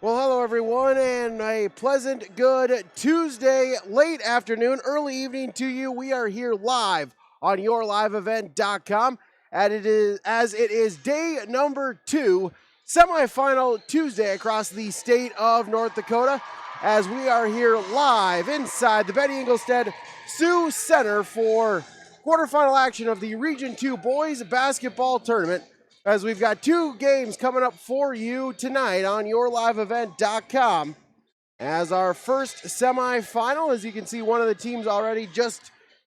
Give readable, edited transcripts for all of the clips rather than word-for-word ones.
Well, hello everyone, and a pleasant good Tuesday late afternoon, early evening to you. We are here live on yourliveevent.com, as it is day number 2, semifinal Tuesday across the state of North Dakota, as we are here live inside the Betty Engelstad Sioux Center for quarterfinal action of the Region 2 Boys Basketball Tournament. As we've got 2 games coming up for you tonight on yourliveevent.com. As our first semifinal, as you can see, one of the teams already just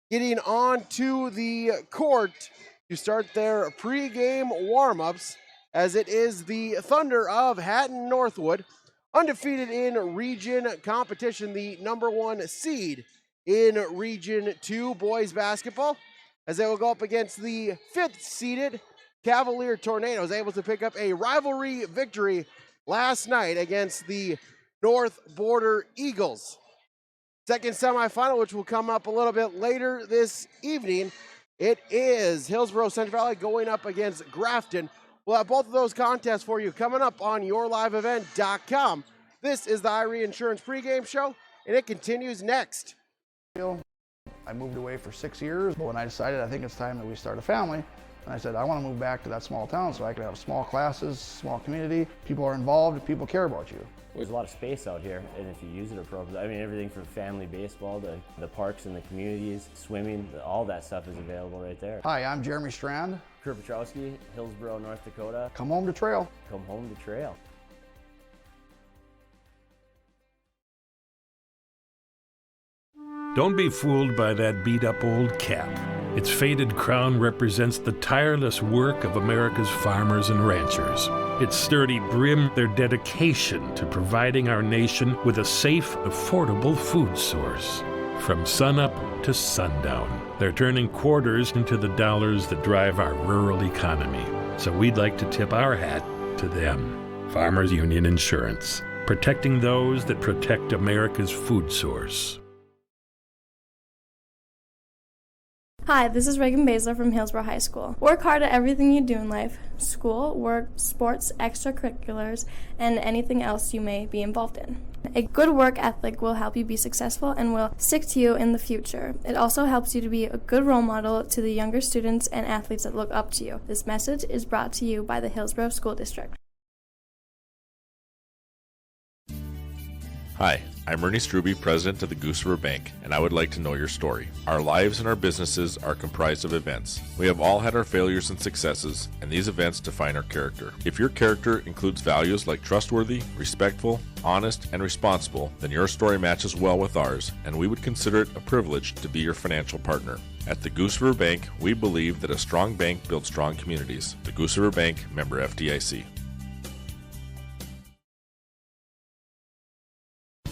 getting onto the court to start their pregame warm-ups, as it is the Thunder of Hatton-Northwood, undefeated in region competition, the number 1 seed in Region 2 boys basketball, as they will go up against the 5th seeded Cavalier Tornadoes, able to pick up a rivalry victory last night against the North Border Eagles. Second semifinal, which will come up a little bit later this evening, it is Hillsborough Central Valley going up against Grafton. We'll have both of those contests for you coming up on yourliveevent.com. This is the IRE Insurance pregame show, and it continues next. I moved away for 6 years, but when I decided I think it's time that we start a family, and I said, I want to move back to that small town so I can have small classes, small community, people are involved, people care about you. There's a lot of space out here, and if you use it appropriately, I mean, everything from family baseball to the parks and the communities, swimming, all that stuff is available right there. Hi, I'm Jeremy Strand. Kurt Petrowski, Hillsborough, North Dakota. Come home to trail. Come home to trail. Don't be fooled by that beat-up old cap. Its faded crown represents the tireless work of America's farmers and ranchers. Its sturdy brim, their dedication to providing our nation with a safe, affordable food source. From sunup to sundown, they're turning quarters into the dollars that drive our rural economy. So we'd like to tip our hat to them. Farmers Union Insurance, protecting those that protect America's food source. Hi, this is Reagan Baszler from Hillsborough High School. Work hard at everything you do in life: school, work, sports, extracurriculars, and anything else you may be involved in. A good work ethic will help you be successful and will stick to you in the future. It also helps you to be a good role model to the younger students and athletes that look up to you. This message is brought to you by the Hillsborough School District. Hi, I'm Ernie Struby, president of the Goose River Bank, and I would like to know your story. Our lives and our businesses are comprised of events. We have all had our failures and successes, and these events define our character. If your character includes values like trustworthy, respectful, honest, and responsible, then your story matches well with ours, and we would consider it a privilege to be your financial partner. At the Goose River Bank, we believe that a strong bank builds strong communities. The Goose River Bank, member FDIC.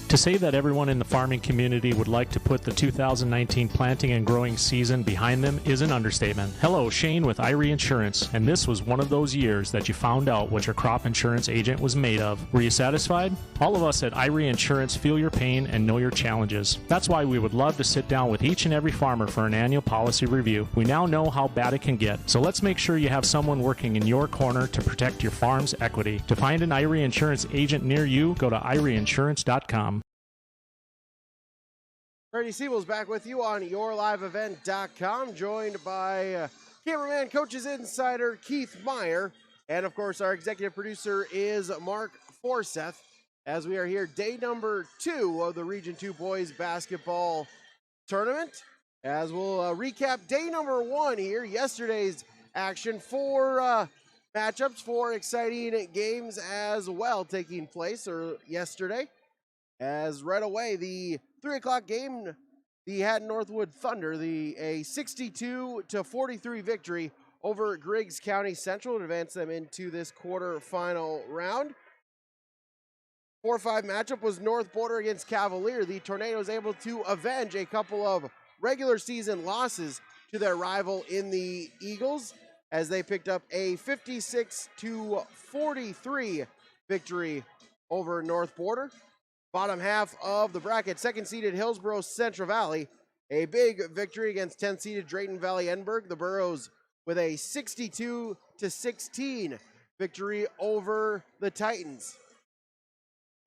To say that everyone in the farming community would like to put the 2019 planting and growing season behind them is an understatement. Hello, Shane with IRE Insurance, and this was one of those years that you found out what your crop insurance agent was made of. Were you satisfied? All of us at IRE Insurance feel your pain and know your challenges. That's why we would love to sit down with each and every farmer for an annual policy review. We now know how bad it can get, so let's make sure you have someone working in your corner to protect your farm's equity. To find an IRE Insurance agent near you, go to ireinsurance.com. Brady Siebel's back with you on yourliveevent.com, joined by cameraman, coaches insider Keith Meyer, and of course our executive producer is Mark Forseth, as we are here day number 2 of the Region 2 Boys Basketball Tournament, as we'll recap day number 1 here, yesterday's action. 4 matchups, 4 exciting games as well taking place yesterday, as right away the 3 o'clock game, the Hatton-Northwood Thunder, a 62-43 victory over Griggs County Central to advance them into this quarterfinal round. 4-5 matchup was North Border against Cavalier. The Tornadoes able to avenge a couple of regular season losses to their rival in the Eagles, as they picked up a 56-43 victory over North Border. Bottom half of the bracket, 2nd seeded Hillsborough Central Valley, a big victory against 10th seeded Drayton Valley Edinburgh. The Burros with a 62-16 victory over the Titans.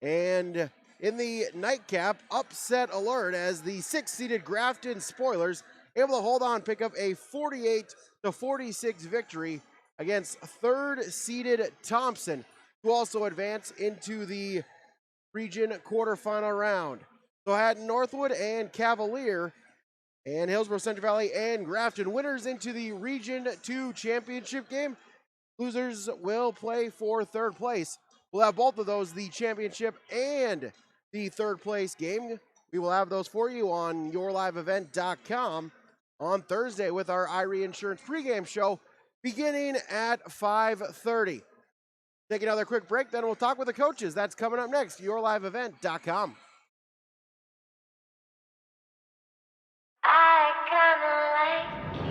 And in the nightcap, upset alert as the 6th-seeded Grafton Spoilers able to hold on, pick up a 48-46 victory against 3rd-seeded Thompson, who also advance into the region quarterfinal round. So Hatton-Northwood and Cavalier and Hillsborough Central Valley and Grafton winners into the Region 2 championship game. Losers will play for 3rd place. We'll have both of those, the championship and the 3rd place game. We will have those for you on yourliveevent.com on Thursday with our Irie Insurance pregame show beginning at 5:30. Take another quick break, then we'll talk with the coaches. That's coming up next, yourliveevent.com. I kinda like you.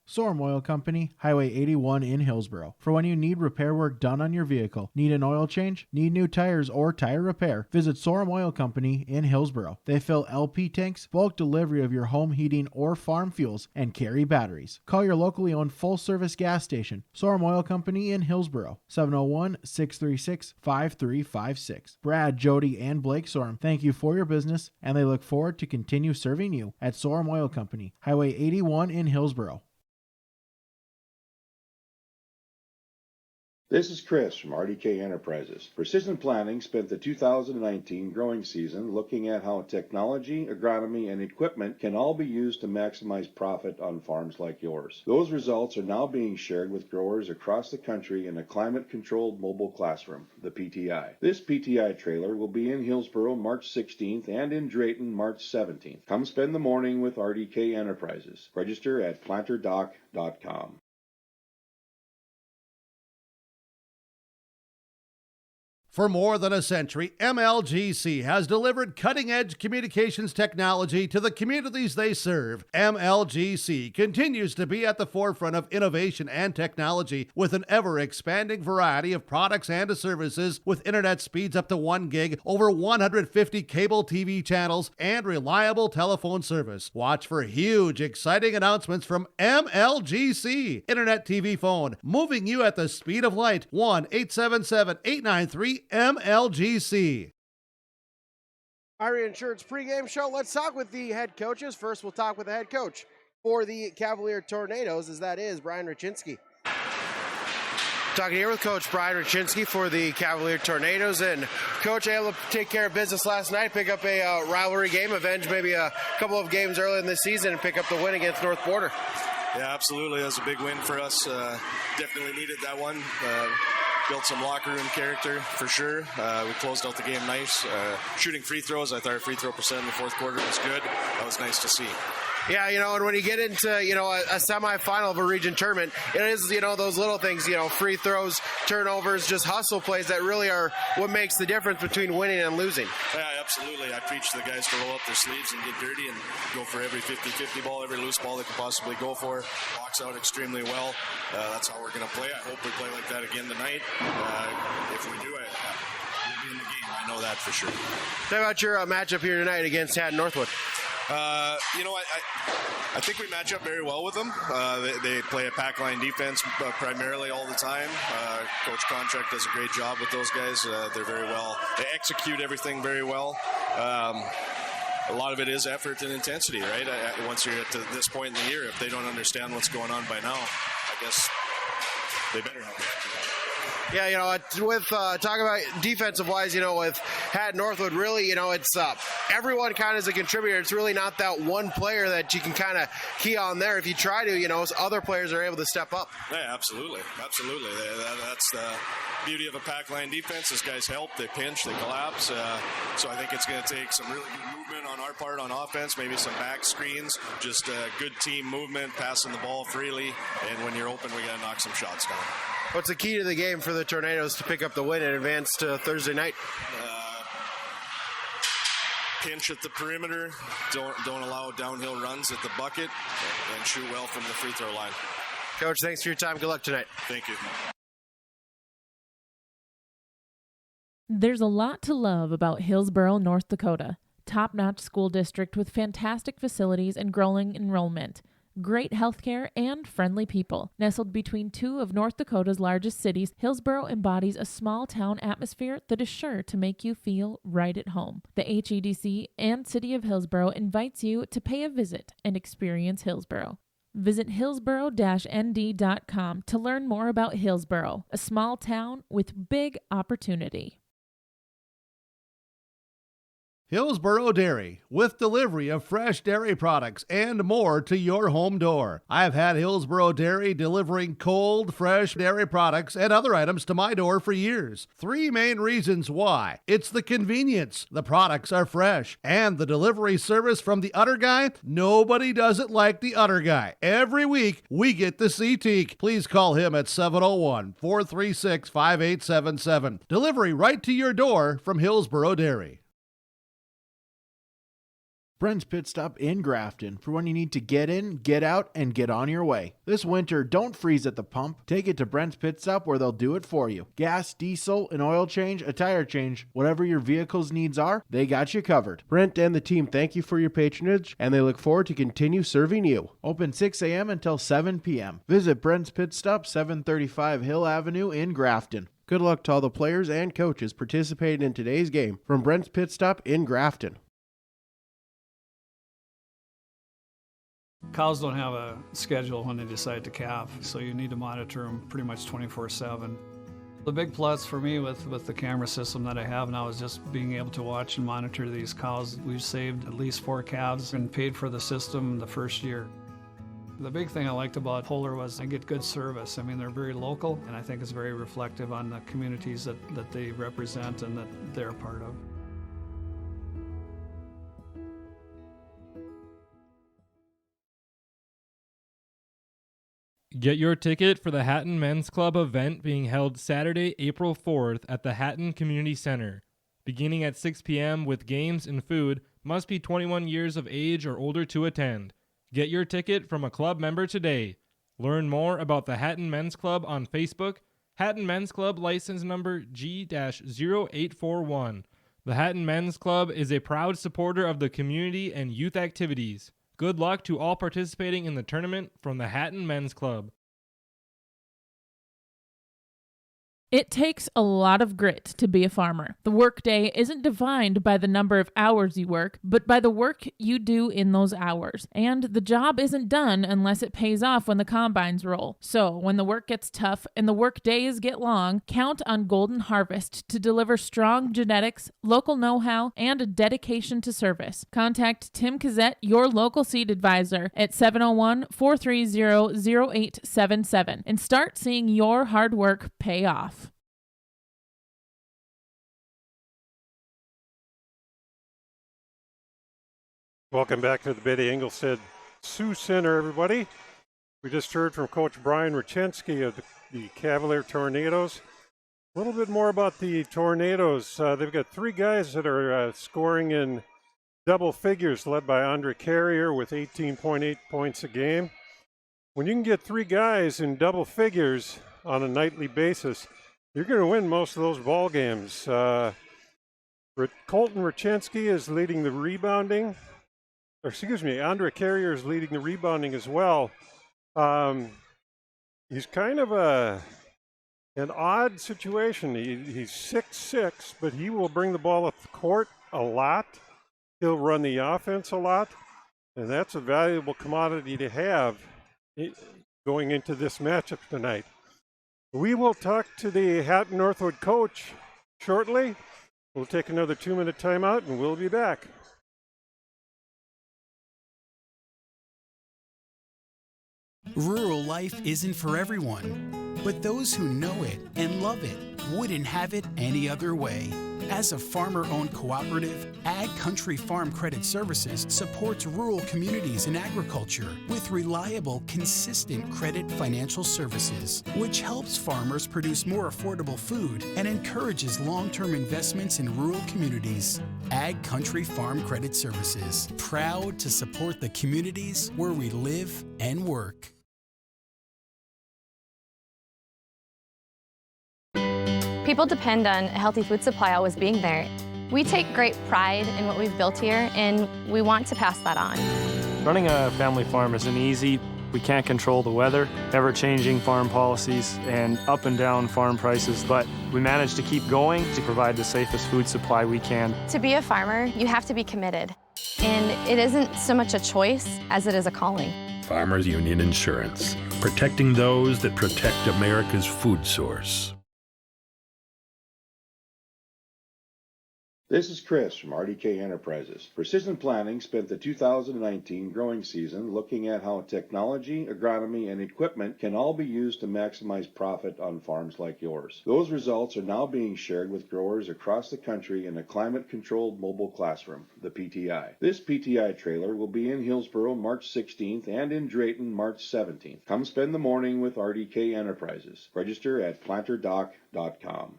Sorum Oil Company, Highway 81 in Hillsborough. For when you need repair work done on your vehicle, need an oil change, need new tires or tire repair, visit Sorum Oil Company in Hillsborough. They fill LP tanks, bulk delivery of your home heating or farm fuels, and carry batteries. Call your locally owned full-service gas station, Sorum Oil Company in Hillsborough, 701-636-5356. Brad, Jody, and Blake Sorum thank you for your business, and they look forward to continue serving you at Sorum Oil Company, Highway 81 in Hillsborough. This is Chris from RDK Enterprises. Precision Planning spent the 2019 growing season looking at how technology, agronomy, and equipment can all be used to maximize profit on farms like yours. Those results are now being shared with growers across the country in a climate-controlled mobile classroom, the PTI. This PTI trailer will be in Hillsborough March 16th and in Drayton March 17th. Come spend the morning with RDK Enterprises. Register at planterdoc.com. For more than a century, MLGC has delivered cutting-edge communications technology to the communities they serve. MLGC continues to be at the forefront of innovation and technology with an ever-expanding variety of products and services with internet speeds up to 1 gig, over 150 cable TV channels, and reliable telephone service. Watch for huge, exciting announcements from MLGC. Internet TV phone, moving you at the speed of light. 1-877-893 MLGC. Irie Insurance pregame show. Let's talk with the head coaches. First, we'll talk with the head coach for the Cavalier Tornadoes, as that is Brian Raczynski. Talking here with Coach Brian Raczynski for the Cavalier Tornadoes. And Coach, able to take care of business last night, pick up a rivalry game, avenge maybe a couple of games early in the season, and pick up the win against North Border. Yeah, absolutely. That was a big win for us. Definitely needed that one. Built some locker room character for sure. We closed out the game nice. Shooting free throws, I thought our free throw percent in the 4th quarter was good. That was nice to see. Yeah, and when you get into, a semifinal of a region tournament, it is, those little things, free throws, turnovers, just hustle plays that really are what makes the difference between winning and losing. Yeah, absolutely. I preach to the guys to roll up their sleeves and get dirty and go for every 50-50 ball, every loose ball they can possibly go for. Box out extremely well. That's how we're going to play. I hope we play like that again tonight. If we do, we'll be in the game. I know that for sure. How about your matchup here tonight against Hatton-Northwood? I think we match up very well with them. They play a pack line defense primarily all the time. Coach Contract does a great job with those guys. They're very well. They execute everything very well. A lot of it is effort and intensity, right? Once you're at this point in the year, if they don't understand what's going on by now, I guess they better have it. Yeah, with talking about defensive-wise, with Hatton-Northwood, really, it's everyone kind of is a contributor. It's really not that one player that you can kind of key on there. If you try to, other players are able to step up. Yeah, absolutely. Absolutely. That's the beauty of a pack line defense. These guys help. They pinch. They collapse. So I think it's going to take some really good movement on our part on offense, maybe some back screens, just good team movement, passing the ball freely. And when you're open, we got to knock some shots down. What's the key to the game for the Tornadoes to pick up the win and advance to Thursday night? pinch at the perimeter, don't allow downhill runs at the bucket, and shoot well from the free throw line. Coach, thanks for your time. Good luck tonight. Thank you. There's a lot to love about Hillsboro, North Dakota. Top-notch school district with fantastic facilities and growing enrollment. Great healthcare and friendly people. Nestled between two of North Dakota's largest cities, Hillsboro embodies a small-town atmosphere that is sure to make you feel right at home. The HEDC and City of Hillsboro invites you to pay a visit and experience Hillsboro. Visit hillsboro-nd.com to learn more about Hillsboro, a small town with big opportunity. Hillsboro Dairy, with delivery of fresh dairy products and more to your home door. I've had Hillsboro Dairy delivering cold, fresh dairy products and other items to my door for years. 3 main reasons why. It's the convenience, the products are fresh, and the delivery service from the Udder Guy. Nobody does it like the Udder Guy. Every week, we get to see Teak. Please call him at 701-436-5877. Delivery right to your door from Hillsboro Dairy. Brent's Pit Stop in Grafton for when you need to get in, get out, and get on your way. This winter, don't freeze at the pump. Take it to Brent's Pit Stop where they'll do it for you. Gas, diesel, an oil change, a tire change, whatever your vehicle's needs are, they got you covered. Brent and the team thank you for your patronage, and they look forward to continue serving you. Open 6 a.m. until 7 p.m. Visit Brent's Pit Stop, 735 Hill Avenue in Grafton. Good luck to all the players and coaches participating in today's game from Brent's Pit Stop in Grafton. Cows don't have a schedule when they decide to calve, so you need to monitor them pretty much 24/7. The big plus for me with the camera system that I have now is just being able to watch and monitor these cows. We've saved at least 4 calves and paid for the system the first year. The big thing I liked about Polar was I get good service. I mean, they're very local, and I think it's very reflective on the communities that they represent and that they're a part of. Get your ticket for the Hatton Men's Club event being held Saturday, April 4th at the Hatton Community Center. Beginning at 6 p.m. with games and food, must be 21 years of age or older to attend. Get your ticket from a club member today. Learn more about the Hatton Men's Club on Facebook. Hatton Men's Club license number G-0841. The Hatton Men's Club is a proud supporter of the community and youth activities. Good luck to all participating in the tournament from the Hatton Men's Club. It takes a lot of grit to be a farmer. The workday isn't defined by the number of hours you work, but by the work you do in those hours. And the job isn't done unless it pays off when the combines roll. So when the work gets tough and the work days get long, count on Golden Harvest to deliver strong genetics, local know-how, and a dedication to service. Contact Tim Cassette, your local seed advisor, at 701-430-0877 and start seeing your hard work pay off. Welcome back to the Betty Engelstad Sioux Center, everybody. We just heard from Coach Brian Rachensky of the Cavalier Tornadoes. A little bit more about the Tornadoes. They've got 3 guys that are scoring in double figures, led by Andre Carrier with 18.8 points a game. When you can get 3 guys in double figures on a nightly basis, you're going to win most of those ball games. Colton Rachensky is leading the rebounding. Andre Carrier is leading the rebounding as well. He's kind of an odd situation. He's 6'6", but he will bring the ball up the court a lot. He'll run the offense a lot, and that's a valuable commodity to have going into this matchup tonight. We will talk to the Hatton-Northwood coach shortly. We'll take another 2-minute timeout, and we'll be back. Rural life isn't for everyone. But those who know it and love it wouldn't have it any other way. As a farmer-owned cooperative, Ag Country Farm Credit Services supports rural communities and agriculture with reliable, consistent credit financial services, which helps farmers produce more affordable food and encourages long-term investments in rural communities. Ag Country Farm Credit Services, proud to support the communities where we live and work. People depend on a healthy food supply always being there. We take great pride in what we've built here, and we want to pass that on. Running a family farm isn't easy. We can't control the weather, ever-changing farm policies, and up and down farm prices, but we manage to keep going to provide the safest food supply we can. To be a farmer, you have to be committed, and it isn't so much a choice as it is a calling. Farmers Union Insurance, protecting those that protect America's food source. This is Chris from RDK Enterprises. Precision Planning spent the 2019 growing season looking at how technology, agronomy, and equipment can all be used to maximize profit on farms like yours. Those results are now being shared with growers across the country in a climate-controlled mobile classroom, the PTI. This PTI trailer will be in Hillsboro March 16th and in Drayton March 17th. Come spend the morning with RDK Enterprises. Register at planterdoc.com.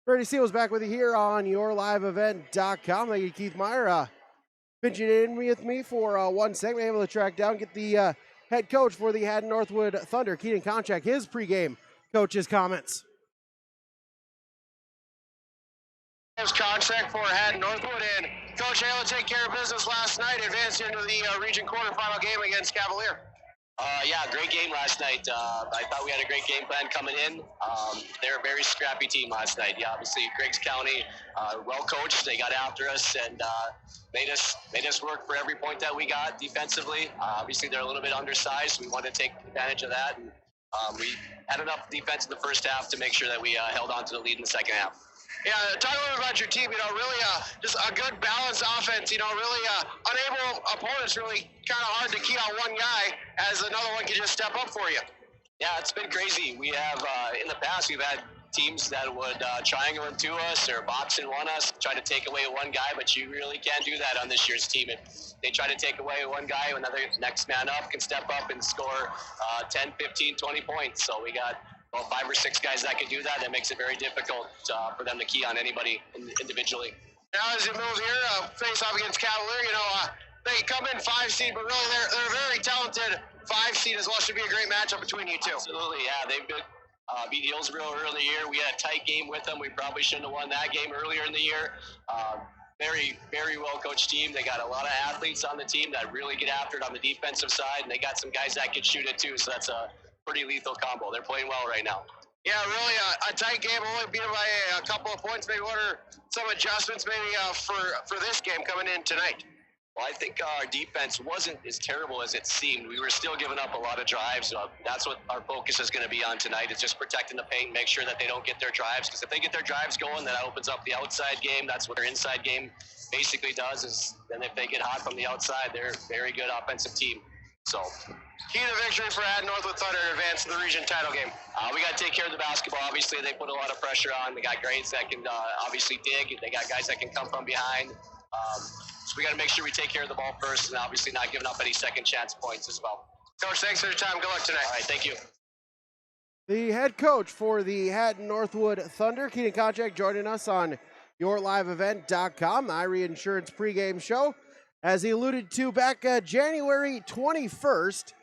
Brady Steele's back with you here on yourliveevent.com. Thank you, Keith Meyer, pinching in with me for one segment. Able to track down, get the head coach for the Hatton-Northwood Thunder, Keaton Konchak, his pregame coach's comments. James Konchak for Hatton-Northwood, and Coach, able to take care of business last night, advanced into the region quarterfinal game against Cavalier. Yeah, great game last night. I thought we had a great game plan coming in. They're a very scrappy team last night. Yeah, obviously Griggs County, well coached. They got after us and made us work for every point that we got defensively. Obviously they're a little bit undersized. We wanted to take advantage of that. And, we had enough defense in the first half to make sure that we held on to the lead in the second half. Yeah, talk a little about your team, really just a good balanced offense, really unable opponents, really kind of hard to key on one guy as another one can just step up for you. Yeah, it's been crazy. We have, in the past, we've had teams that would triangle into us or box and one us, try to take away one guy, but you really can't do that on this year's team. If they try to take away one guy, another next man up can step up and score 10, 15, 20 points. So we got 5 or 6 guys that can do that. That makes it very difficult for them to key on anybody individually. Now as you move here, face off against Cavalier, they come in 5 seed, but really they're a very talented 5 seed as well. Should be a great matchup between you two. Absolutely, yeah. They've been beat Hillsboro earlier in the year. We had a tight game with them. We probably shouldn't have won that game earlier in the year. Very, very well coached team. They got a lot of athletes on the team that really get after it on the defensive side, and they got some guys that can shoot it too. So that's a pretty lethal combo. They're playing well right now. Yeah, really a tight game. Only beat by a couple of points. Maybe what are some adjustments maybe for this game coming in tonight? Well, I think our defense wasn't as terrible as it seemed. We were still giving up a lot of drives. That's what our focus is going to be on tonight, is just protecting the paint, make sure that they don't get their drives. Because if they get their drives going, that opens up the outside game. That's what their inside game basically does. Is then if they get hot from the outside, they're a very good offensive team. So, key to victory for Hatton-Northwood Thunder to advance to the region title game. We got to take care of the basketball. Obviously, they put a lot of pressure on. They got guys that can obviously dig. They got guys that can come from behind. So we got to make sure we take care of the ball first, and obviously not giving up any second chance points as well. Coach, thanks for your time. Good luck tonight. All right, thank you. The head coach for the Hatton-Northwood Thunder, Keaton Konchak, joining us on yourliveevent.com, the IRE Insurance pregame show. As he alluded to back January 21st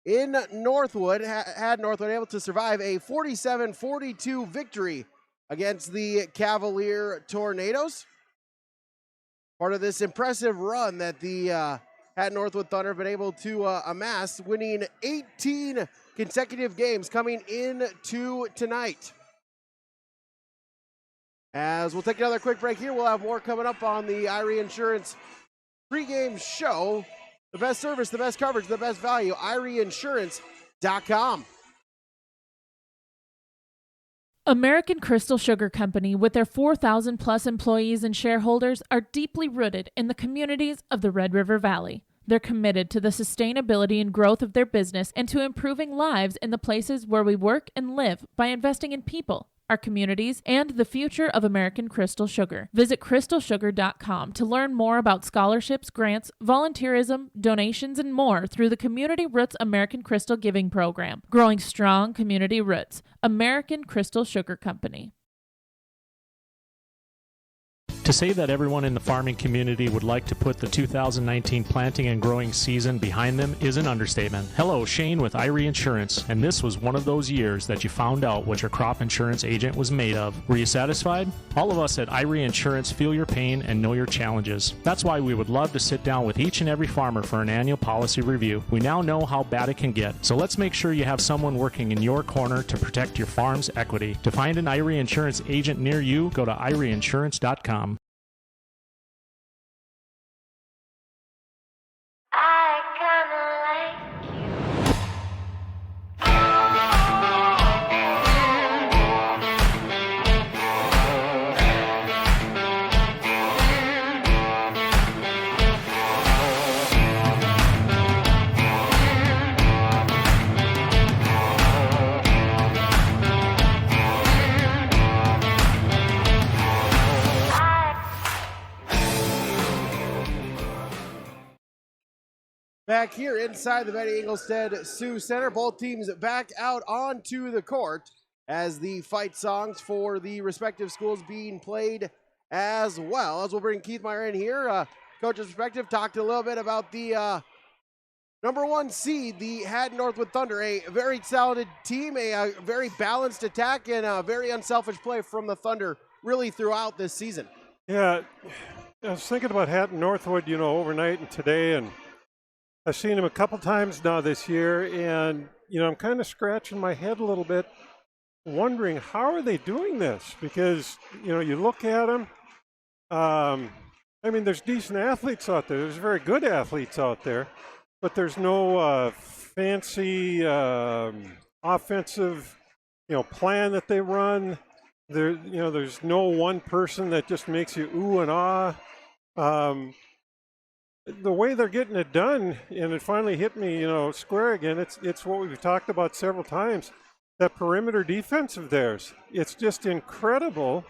in Northwood, Hatton-Northwood able to survive a 47-42 victory against the Cavalier Tornadoes. Part of this impressive run that the Hatton-Northwood Thunder have been able to amass, winning 18 consecutive games coming into tonight. As we'll take another quick break here, we'll have more coming up on the IRE Insurance pregame show. The best service, the best coverage, the best value, IREinsurance.com. American Crystal Sugar Company, with their 4,000 plus employees and shareholders, are deeply rooted in the communities of the Red River Valley. They're committed to the sustainability and growth of their business and to improving lives in the places where we work and live by investing in people, our communities, and the future of American Crystal Sugar. Visit crystalsugar.com to learn more about scholarships, grants, volunteerism, donations, and more through the Community Roots American Crystal Giving Program. Growing strong community roots. American Crystal Sugar Company. To say that everyone in the farming community would like to put the 2019 planting and growing season behind them is an understatement. Hello, Shane with Irie Insurance, and this was one of those years that you found out what your crop insurance agent was made of. Were you satisfied? All of us at Irie Insurance feel your pain and know your challenges. That's why we would love to sit down with each and every farmer for an annual policy review. We now know how bad it can get, so let's make sure you have someone working in your corner to protect your farm's equity. To find an Irie Insurance agent near you, go to IrieInsurance.com. I kinda like you. Back here inside the Betty Engelstead Sioux Center, both teams back out onto the court as the fight songs for the respective schools being played as well. As we'll bring Keith Meyer in here, coach's perspective, talked a little bit about the number one seed, the Hatton-Northwood Thunder, a very talented team, a very balanced attack, and a very unselfish play from the Thunder really throughout this season. Yeah, I was thinking about Hatton-Northwood, overnight and today, and I've seen him a couple times now this year, and, I'm kind of scratching my head a little bit, wondering how are they doing this? Because, you look at them, there's decent athletes out there. There's very good athletes out there, but there's no fancy offensive, plan that they run. There's no one person that just makes you ooh and ah. The way they're getting it done, and it finally hit me, square again, it's what we've talked about several times, that perimeter defense of theirs. It's just incredible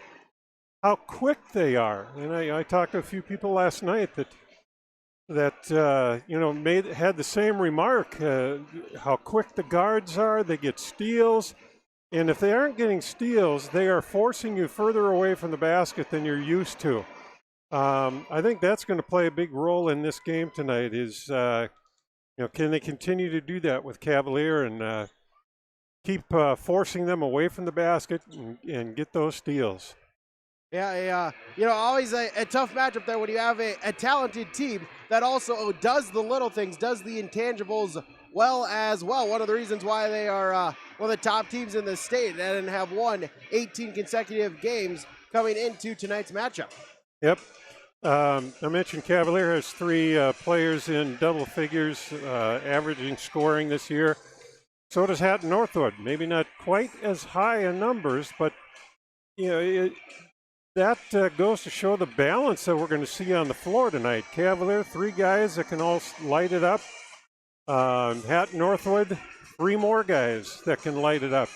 how quick they are. And I talked to a few people last night that had the same remark, how quick the guards are. They get steals, and if they aren't getting steals, they are forcing you further away from the basket than you're used to. I think that's going to play a big role in this game tonight is, can they continue to do that with Cavalier and keep forcing them away from the basket and get those steals? Yeah, always a tough matchup there when you have a talented team that also does the little things, does the intangibles well as well. One of the reasons why they are one of the top teams in the state and have won 18 consecutive games coming into tonight's matchup. Yep. I mentioned Cavalier has 3 players in double figures averaging scoring this year. So does Hatton-Northwood. Maybe not quite as high in numbers, but that goes to show the balance that we're going to see on the floor tonight. Cavalier, 3 guys that can all light it up. Hatton-Northwood, 3 more guys that can light it up.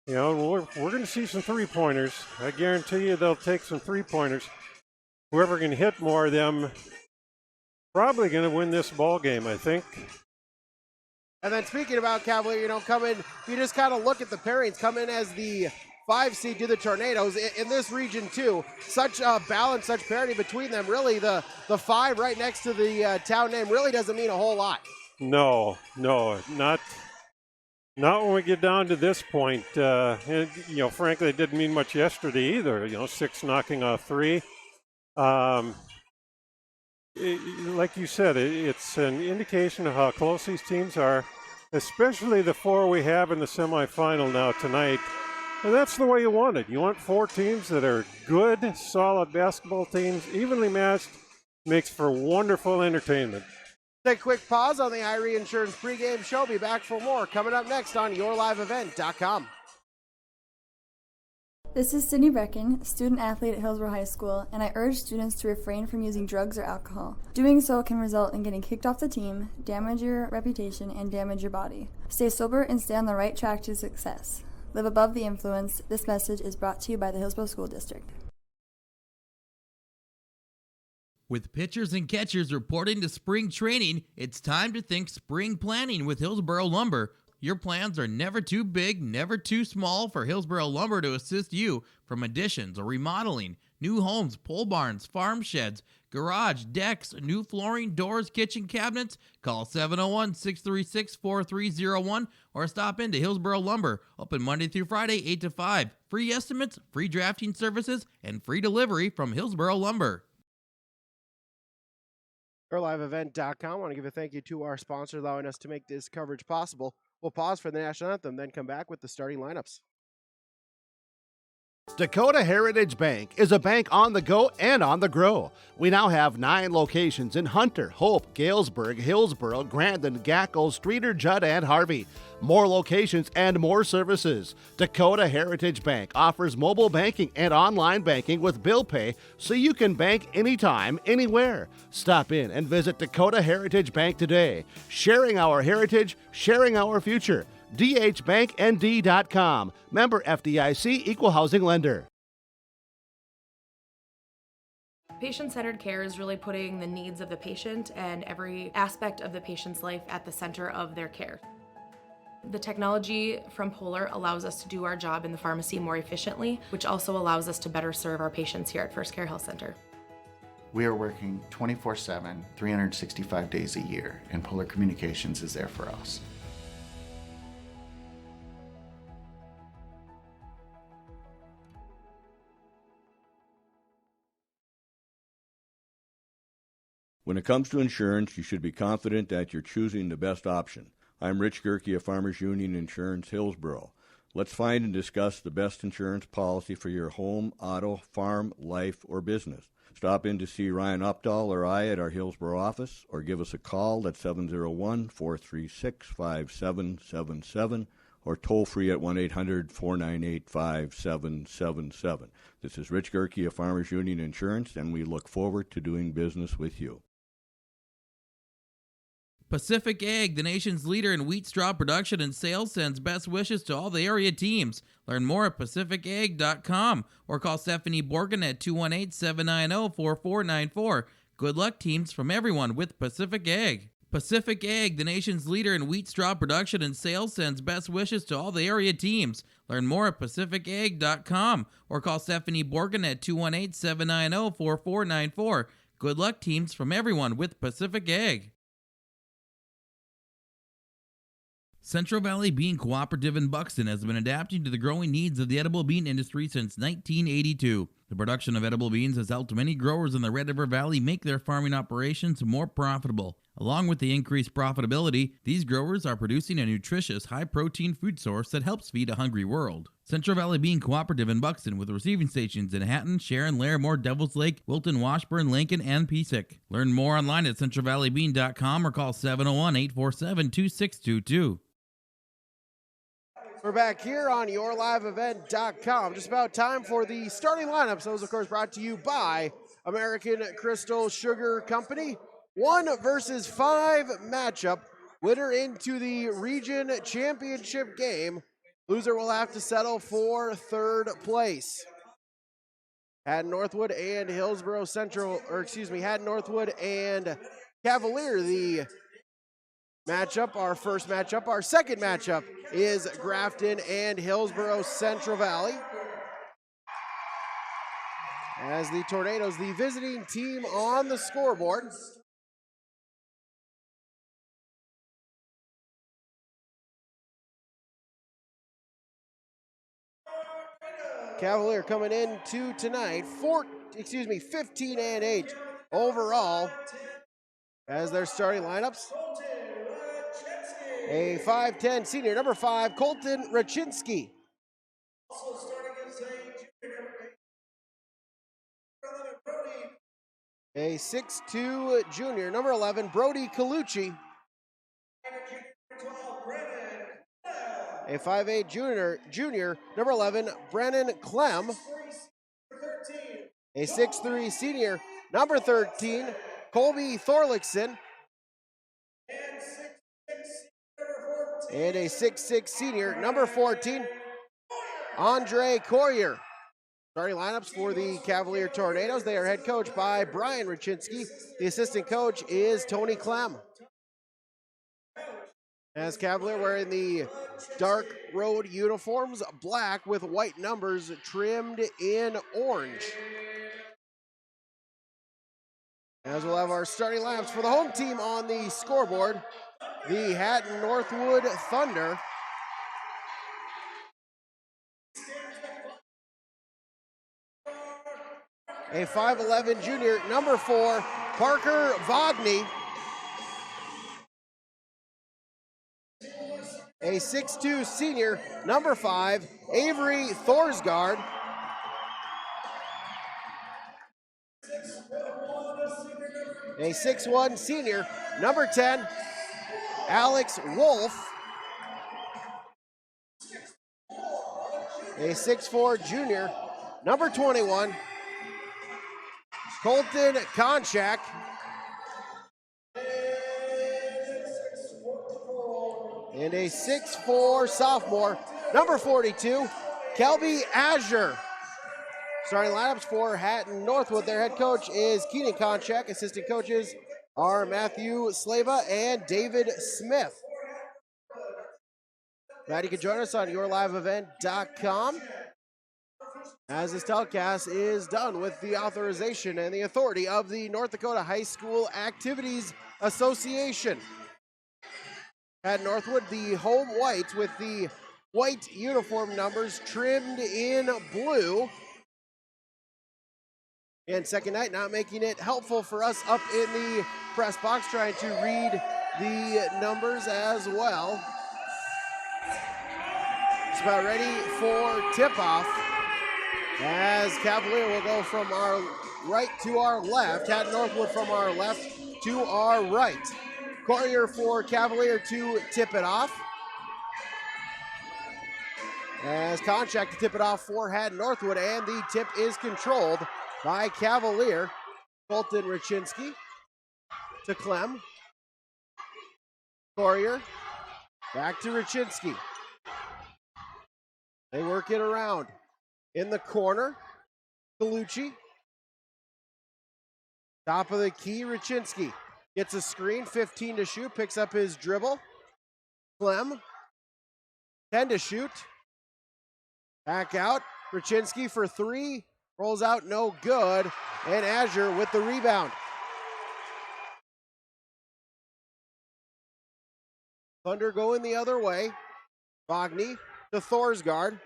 We're going to see some 3-pointers. I guarantee you they'll take some 3-pointers. Whoever can hit more of them probably going to win this ball game, I think. And then speaking about Cavalier, come in, you just kind of look at the pairings, come in as the 5 seed to the Tornadoes in this region too. Such a balance, such parity between them. Really, the 5 right next to the town name really doesn't mean a whole lot. No, not when we get down to this point. And, frankly, it didn't mean much yesterday either. 6 knocking off 3. Like you said, it's an indication of how close these teams are, especially the 4 we have in the semifinal now tonight. And that's the way you want it. You want 4 teams that are good, solid basketball teams, evenly matched, makes for wonderful entertainment. Take a quick pause on the Irie Insurance pregame show. Be back for more coming up next on YourLiveEvent.com. This is Sydney Brecken, student athlete at Hillsborough High School, and I urge students to refrain from using drugs or alcohol. Doing so can result in getting kicked off the team, damage your reputation, and damage your body. Stay sober and stay on the right track to success. Live above the influence. This message is brought to you by the Hillsborough School District. With pitchers and catchers reporting to spring training, it's time to think spring planning with Hillsborough Lumber. Your plans are never too big, never too small for Hillsborough Lumber to assist you from additions or remodeling, new homes, pole barns, farm sheds, garage, decks, new flooring, doors, kitchen cabinets. Call 701-636-4301 or stop into Hillsborough Lumber. Open Monday through Friday, 8 to 5. Free estimates, free drafting services, and free delivery from Hillsborough Lumber. YourLiveEvent.com. I want to give a thank you to our sponsor allowing us to make this coverage possible. We'll pause for the national anthem, then come back with the starting lineups. Dakota Heritage Bank is a bank on the go and on the grow. We now have 9 locations in Hunter, Hope, Galesburg, Hillsborough, Grandin, Gackle, Streeter, Judd, and Harvey. More locations and more services. Dakota Heritage Bank offers mobile banking and online banking with bill pay so you can bank anytime, anywhere. Stop in and visit Dakota Heritage Bank today. Sharing our heritage, sharing our future. dhbanknd.com. Member FDIC, Equal Housing Lender. Patient-centered care is really putting the needs of the patient and every aspect of the patient's life at the center of their care. The technology from Polar allows us to do our job in the pharmacy more efficiently, which also allows us to better serve our patients here at First Care Health Center. We are working 24/7, 365 days a year, and Polar Communications is there for us. When it comes to insurance, you should be confident that you're choosing the best option. I'm Rich Gerke of Farmers Union Insurance, Hillsborough. Let's find and discuss the best insurance policy for your home, auto, farm, life, or business. Stop in to see Ryan Updahl or I at our Hillsborough office, or give us a call at 701-436-5777, or toll free at 1-800-498-5777. This is Rich Gerke of Farmers Union Insurance, and we look forward to doing business with you. Pacific Ag, the nation's leader in wheat straw production and sales, sends best wishes to all the area teams. Learn more at pacificag.com or call Stephanie Borgen at 218-790-4494. Good luck, teams, from everyone with Pacific Ag. Pacific Ag, the nation's leader in wheat straw production and sales, sends best wishes to all the area teams. Learn more at pacificag.com or call Stephanie Borgen at 218-790-4494. Good luck, teams, from everyone with Pacific Ag. Central Valley Bean Cooperative in Buxton has been adapting to the growing needs of the edible bean industry since 1982. The production of edible beans has helped many growers in the Red River Valley make their farming operations more profitable. Along with the increased profitability, these growers are producing a nutritious, high-protein food source that helps feed a hungry world. Central Valley Bean Cooperative in Buxton, with receiving stations in Hatton, Sharon, Larimore, Devils Lake, Wilton, Washburn, Lincoln, and Peasic. Learn more online at centralvalleybean.com or call 701-847-2622. We're back here on YourLiveEvent.com. Just about time for the starting lineups. Those, of course, brought to you by American Crystal Sugar Company. 1 versus 5 matchup. Winner into the region championship game. Loser will have to settle for 3rd place. Hatton-Northwood and Hillsborough Central, Hatton-Northwood and Cavalier, the matchup, our first matchup. Our second matchup is Grafton and Hillsborough Central Valley. As the Tornadoes, the visiting team on the scoreboard. Cavalier coming into tonight, 15-8 overall as their starting lineups. A 5'10" senior, number 5, Colton Raczynski. A 6'2" junior, number 11, Brody Colucci. A 5'8 junior, number 11, Brennan Clem. A 6'3 senior, number 13, Colby Thorlickson. And a 6'6 senior, number 14, Andre Courier. Starting lineups for the Cavalier Tornadoes. They are head coached by Brian Rachinsky. The assistant coach is Tony Clem. As Cavalier wearing the dark road uniforms, black with white numbers trimmed in orange. As we'll have our starting lineups for the home team on the scoreboard, the Hatton-Northwood Thunder. A 5'11 junior, number 4, Parker Vogny. A 6'2 senior, number 5, Avery Thorsgaard. A 6'1 senior, number 10, Alex Wolf. A 6'4 junior, number 21, Colton Konchak. And a 6'4 sophomore, number 42, Kelby Azure. Starting lineups for Hatton-Northwood. Their head coach is Keenan Konchak. Assistant coaches are Matthew Slava and David Smith. Glad you could join us on yourliveevent.com. As this telecast is done with the authorization and the authority of the North Dakota High School Activities Association. Hatton-Northwood, the home whites with the white uniform numbers trimmed in blue. And second night, not making it helpful for us up in the press box, trying to read the numbers as well. Just about ready for tip-off. As Cavalier will go from our right to our left. Hatton-Northwood from our left to our right. Courier for Cavalier to tip it off. As Konchak to tip it off for Hatton-Northwood, and the tip is controlled by Cavalier. Colton Rachinsky to Clem. Courier back to Rachinsky. They work it around. In the corner, Galucci. Top of the key, Rachinsky. Gets a screen, 15 to shoot, picks up his dribble. Clem, 10 to shoot. Back out, Rachinsky for 3. Rolls out, no good. And Azure with the rebound. Thunder going the other way. Vogny to Thorsgaard.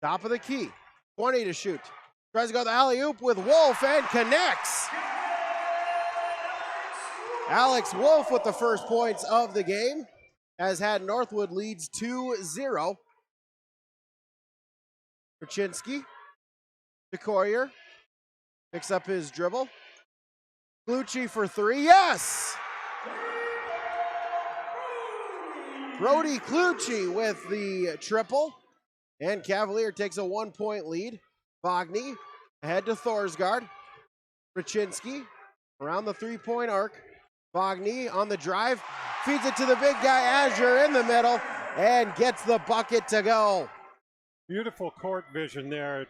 Top of the key, 20 to shoot. Tries to go the alley-oop with Wolf and connects. Alex Wolf with the first points of the game, as Hatton-Northwood leads 2-0. Rachinsky to Courier, picks up his dribble. Galucci for 3, yes! Brody Galucci with the triple. And Cavalier takes a 1-point lead. Vogny ahead to Thorsgaard. Rachinsky around the 3-point arc. Vogny on the drive. Feeds it to the big guy, Azure, in the middle. And gets the bucket to go. Beautiful court vision there.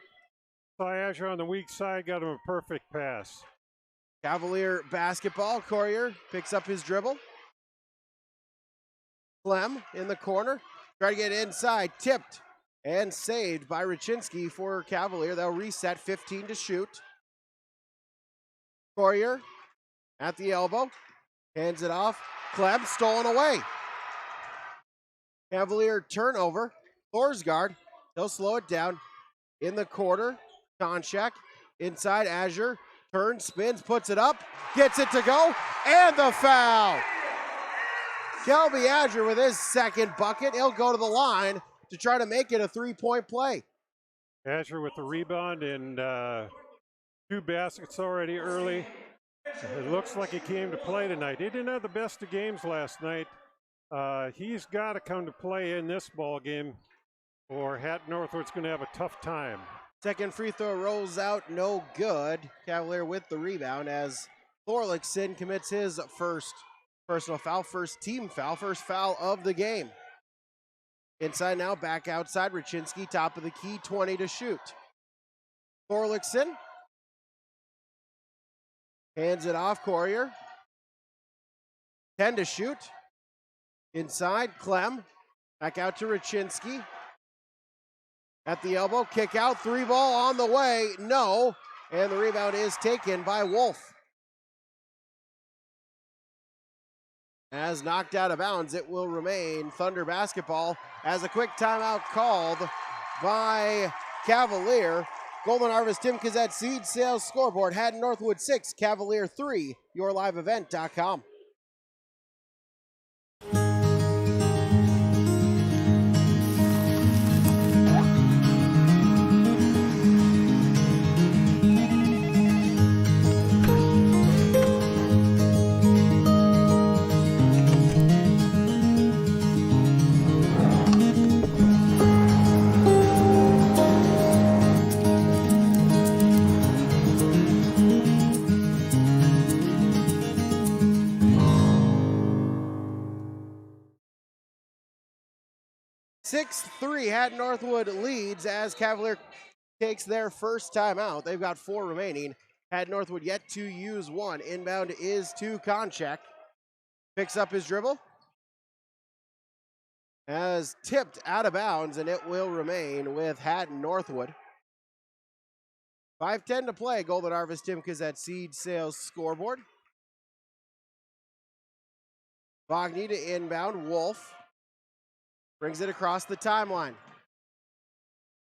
Saw Azure on the weak side, got him a perfect pass. Cavalier basketball. Courier picks up his dribble. Clem in the corner. Try to get inside. Tipped. And saved by Rachinsky for Cavalier. They'll reset, 15 to shoot. Courier at the elbow. Hands it off. Clem stolen away. Cavalier turnover. Thorsgaard. They'll slow it down. In the quarter. Konchak inside Azure. Turns, spins, puts it up. Gets it to go. And the foul. Kelby Azure with his second bucket. He'll go to the line to try to make it a 3-point play. Azure with the rebound and 2 baskets already early. It looks like he came to play tonight. He didn't have the best of games last night. He's got to come to play in this ball game, or Hatton-Northwood's going to have a tough time. Second free throw rolls out, no good. Cavalier with the rebound as Thorlickson commits his first personal foul, first team foul, first foul of the game. Inside now, back outside. Raczynski, top of the key, 20 to shoot. Thorlickson hands it off. Courier, 10 to shoot. Inside, Clem. Back out to Raczynski. At the elbow, kick out, three ball on the way. No, and the rebound is taken by Wolf. As knocked out of bounds, it will remain Thunder basketball as a quick timeout called by Cavalier. Golden Harvest Tim Kazette Seed Sales Scoreboard, Hatton-Northwood 6, Cavalier 3, yourliveevent.com. Six-3, Hatton-Northwood leads as Cavalier takes their first timeout. They've got 4 remaining. Hatton-Northwood yet to use 1. Inbound is to Konchak. Picks up his dribble. As tipped out of bounds, and it will remain with Hatton-Northwood. 5:10 to play. Golden Harvest Tim Kazette Seed Sales Scoreboard. Vogny to inbound. Wolf brings it across the timeline.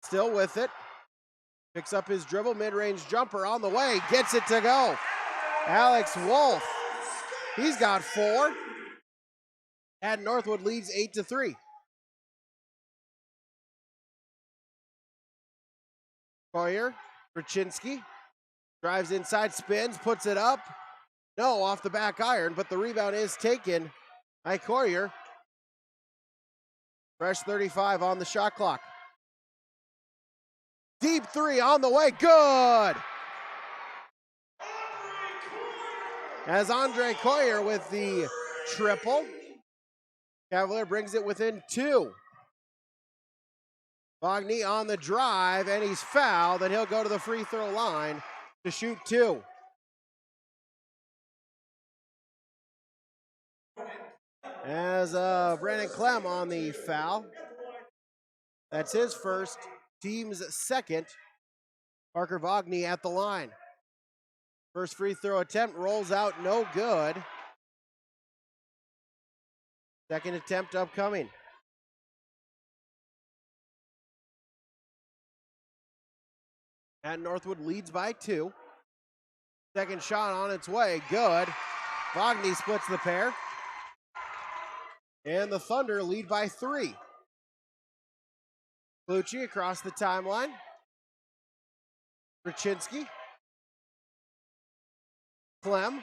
Still with it. Picks up his dribble. Mid-range jumper on the way. Gets it to go. Alex Wolf. He's got 4. Hatton-Northwood leads 8-3. Courier. Raczynski. Drives inside. Spins. Puts it up. No, off the back iron, but the rebound is taken by Courier. Fresh 35 on the shot clock. Deep 3 on the way. Good! As Andre Courier with the triple. Cavalier brings it within 2. Vogny on the drive, and he's fouled, and he'll go to the free throw line to shoot 2. As Brandon Clem on the foul. That's his first, team's second. Parker Vogny at the line. First free throw attempt rolls out, no good. Second attempt upcoming. Hatton-Northwood leads by 2. Second shot on its way, good. Vogny splits the pair. And the Thunder lead by 3. Lucci across the timeline. Raczynski. Clem.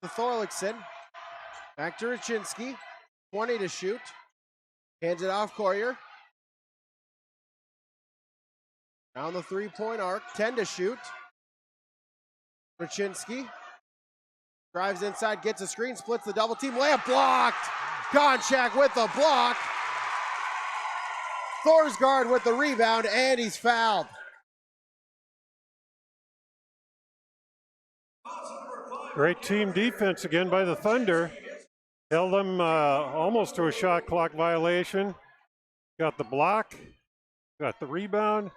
To Thorlickson. Back to Raczynski. 20 to shoot. Hands it off Courier. Down the three-point arc. 10 to shoot. Raczynski. Drives inside, gets a screen, splits the double team. Layup blocked. Konchak with the block. Thorsgaard with the rebound, and he's fouled. Great team defense again by the Thunder. Held them almost to a shot clock violation. Got the block, got the rebound.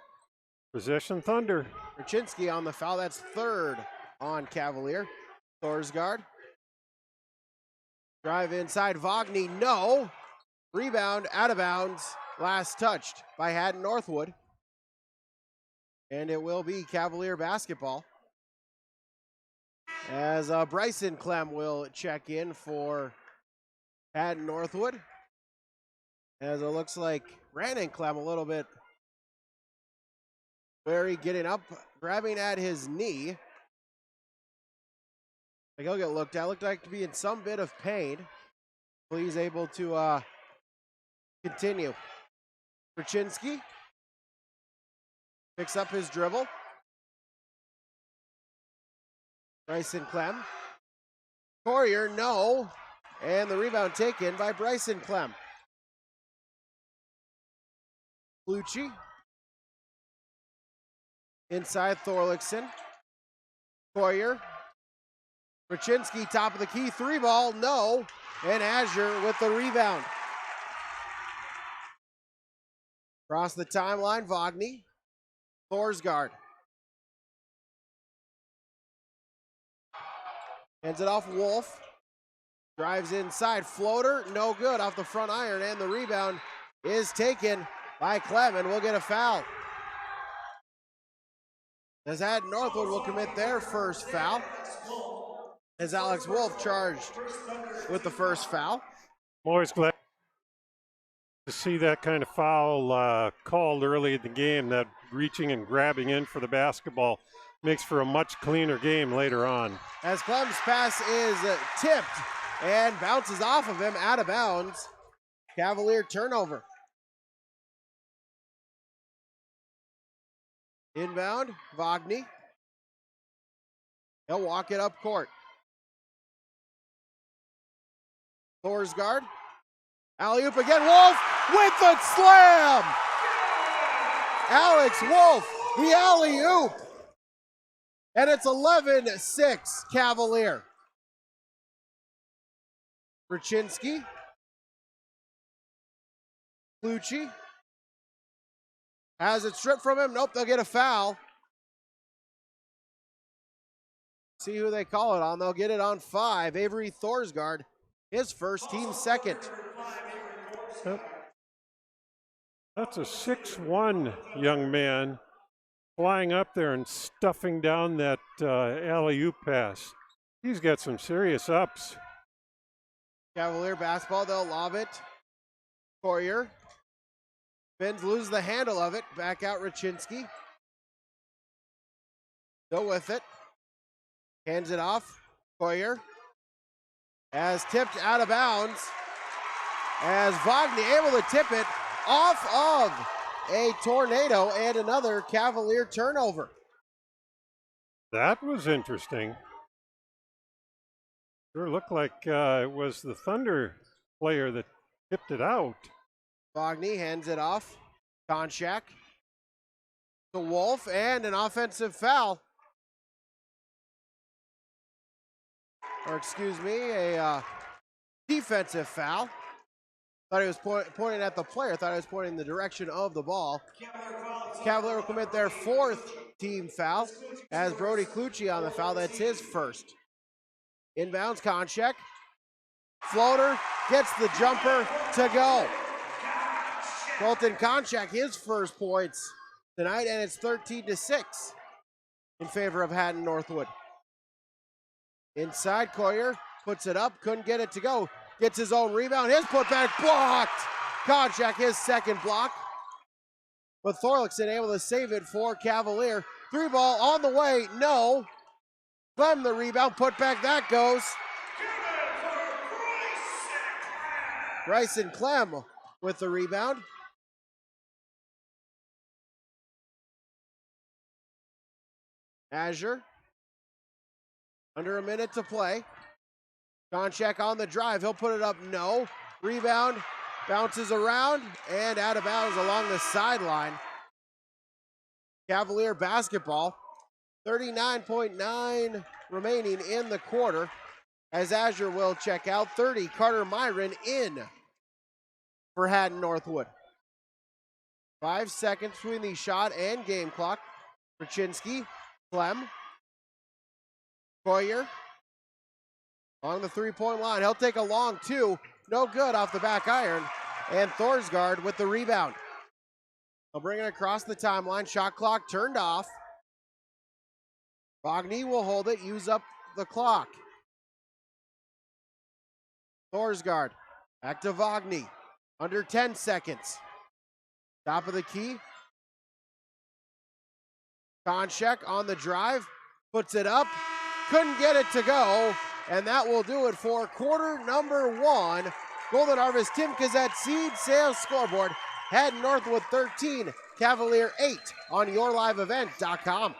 Possession Thunder. Raczynski on the foul, that's 3rd on Cavalier. Thorsgaard. Drive inside, Vogny, no. Rebound, out of bounds. Last touched by Hatton-Northwood. And it will be Cavalier basketball. As Bryson Clem will check in for Hatton-Northwood. As it looks like Brandon Clem a little bit wary, getting up, grabbing at his knee. Like he'll get looked at. Looked like to be in some bit of pain. He's able to continue. Raczynski picks up his dribble. Bryson Clem. Courier, no. And the rebound taken by Bryson Clem. Lucci. Inside Thorlickson. Courier. Raczynski, top of the key, 3-ball, no. And Azure with the rebound. Across the timeline, Vogny. Thorsgaard. Hands it off Wolf. Drives inside, floater, no good, off the front iron, and the rebound is taken by Clem, and we'll get a foul. As Hatton-Northwood will commit their first foul. As Alex Wolf charged with the first foul. I'm always glad to see that kind of foul called early in the game. That reaching and grabbing in for the basketball makes for a much cleaner game later on. As Clem's pass is tipped and bounces off of him, out of bounds. Cavalier turnover. Inbound, Vogny. He'll walk it up court. Thorsgaard. Alley-oop again, Wolf with the slam! Alex Wolf, the alley-oop. And it's 11-6 Cavalier. Raczynski. Lucci. Has it stripped from him. Nope, they'll get a foul. See who they call it on. They'll get it on 5. Avery Thorsgaard, his first, team second. That's a 6'1" young man flying up there and stuffing down that alley-oop pass. He's got some serious ups. Cavalier basketball, they'll lob it. Courier. Spins, loses the handle of it. Back out Raczynski. Go with it. Hands it off. Courier. As tipped out of bounds. As Vogny able to tip it off of a tornado and another Cavalier turnover. That was interesting. Sure looked like it was the Thunder player that tipped it out. Vogny hands it off. Konchak to Wolf, and an offensive foul. Or excuse me, a defensive foul. Thought he was pointing at the player. Thought he was pointing in the direction of the ball. Cavalier will commit their 4th team foul as Brody Clucci on the foul. That's his first. Inbounds, Konchak. Floater, gets the jumper to go. Colton Konchak, his first points tonight, and it's 13-6 in favor of Hatton-Northwood. Inside, Courier puts it up, couldn't get it to go. Gets his own rebound, his putback blocked. Konchak, his second block. But Thorlickson able to save it for Cavalier. 3-ball on the way, no. Clem the rebound, putback, that goes. Bryson Clem with the rebound. Azure. Under a minute to play. Konchak on the drive. He'll put it up. No. Rebound. Bounces around and out of bounds along the sideline. Cavalier basketball. 39.9 remaining in the quarter. As Azure will check out. 30. Carter Myron in for Hatton-Northwood. 5 seconds between the shot and game clock. Raczynski. Clem. Courier. On the 3-point line. He'll take a long 2. No good off the back iron. And Thorsgaard with the rebound. They'll bring it across the timeline. Shot clock turned off. Vogny will hold it. Use up the clock. Thorsgaard. Back to Vogny. Under 10 seconds. Top of the key. Konchak on the drive. Puts it up. Couldn't get it to go. And that will do it for quarter number 1. Golden Harvest Tim Kazette Seed Sales Scoreboard. Hatton-Northwood 13, Cavalier 8 on yourliveevent.com.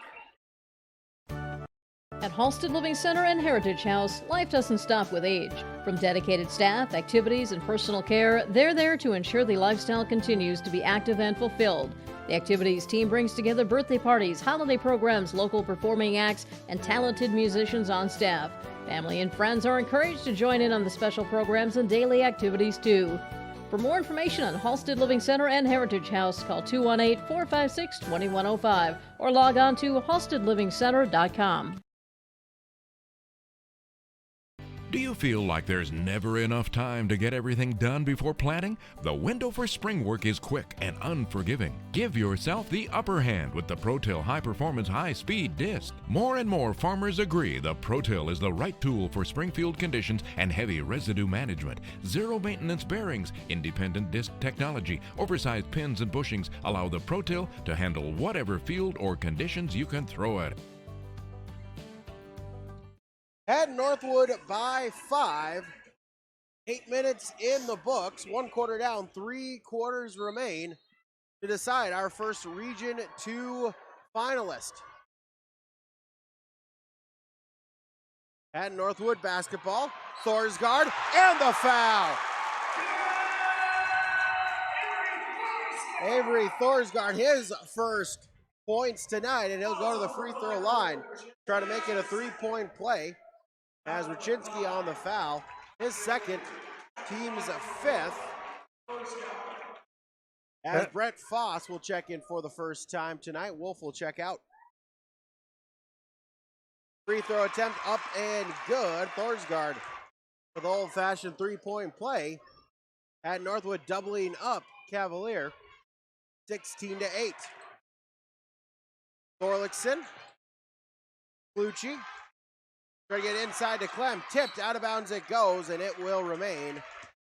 At Halsted Living Center and Heritage House, life doesn't stop with age. From dedicated staff, activities, and personal care, they're there to ensure the lifestyle continues to be active and fulfilled. The activities team brings together birthday parties, holiday programs, local performing acts, and talented musicians on staff. Family and friends are encouraged to join in on the special programs and daily activities too. For more information on Halsted Living Center and Heritage House, call 218-456-2105 or log on to halstedlivingcenter.com. Do you feel like there's never enough time to get everything done before planting? The window for spring work is quick and unforgiving. Give yourself the upper hand with the ProTill High Performance High Speed Disc. More and more farmers agree the ProTill is the right tool for spring field conditions and heavy residue management. Zero maintenance bearings, independent disc technology, oversized pins and bushings allow the ProTill to handle whatever field or conditions you can throw at it. Hatton-Northwood by 5. 8 minutes in the books. 1 quarter down, 3 quarters remain to decide our first Region 2 finalist. Hatton-Northwood basketball. Thorsgaard and the foul. Avery Thorsgaard, his first points tonight, and he'll go to the free throw line. Try to make it a 3-point play. As Raczynski on the foul, his second, team's 5th. As Brett Foss will check in for the first time tonight, Wolf will check out. Free throw attempt up and good. Thorsgaard with old-fashioned 3-point play. Hatton-Northwood doubling up Cavalier, 16-8. Thorlickson, Lucci. Try to get inside to Clem. Tipped out of bounds it goes, and it will remain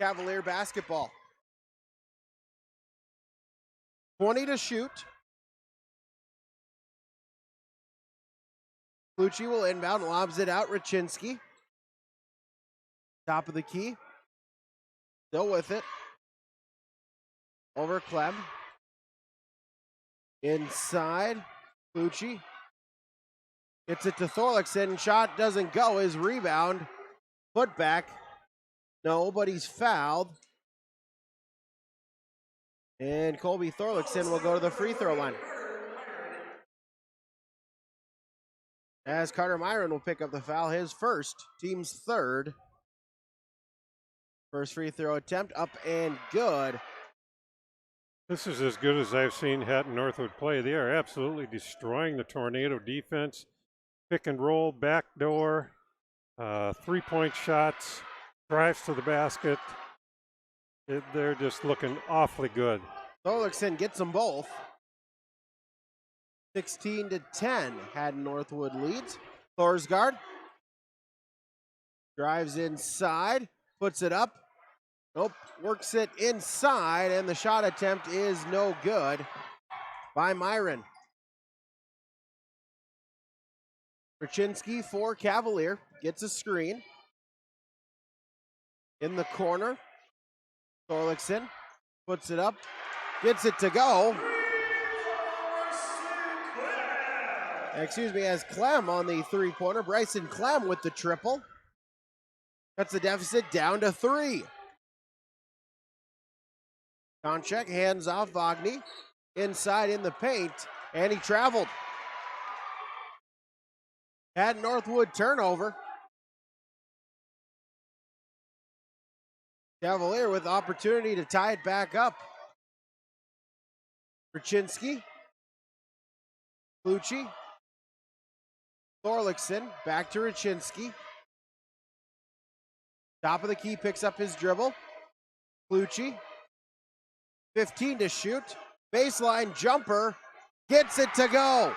Cavalier basketball. 20 to shoot. Lucci will inbound, lobs it out. Raczynski. Top of the key. Still with it. Over Clem. Inside. Lucci. Gets it to Thorlickson. Shot doesn't go. His rebound. Put back. No, but he's fouled. And Colby Thorlickson will go to the free throw line. As Carter Myron will pick up the foul. His first. Team's 3rd. First free throw attempt. Up and good. This is as good as I've seen Hatton-Northwood play. They are absolutely destroying the Tornado defense. Pick and roll, backdoor, 3-point shots, drives to the basket. They're just looking awfully good. Thorlickson gets them both. 16-10, Hatton-Northwood leads. Thorsgaard drives inside, puts it up. Nope, works it inside, and the shot attempt is no good by Myron. Raczynski for Cavalier, gets a screen. In the corner, Thorlickson puts it up, gets it to go. As Clem on the 3-pointer. Bryson Clem with the triple. Cuts the deficit down to 3. Konchak hands off Vogny. Inside in the paint, and he traveled. Hatton-Northwood turnover. Cavalier with opportunity to tie it back up. Raczynski. Lucci. Thorlickson back to Raczynski. Top of the key, picks up his dribble. Lucci. 15 to shoot. Baseline jumper. Gets it to go.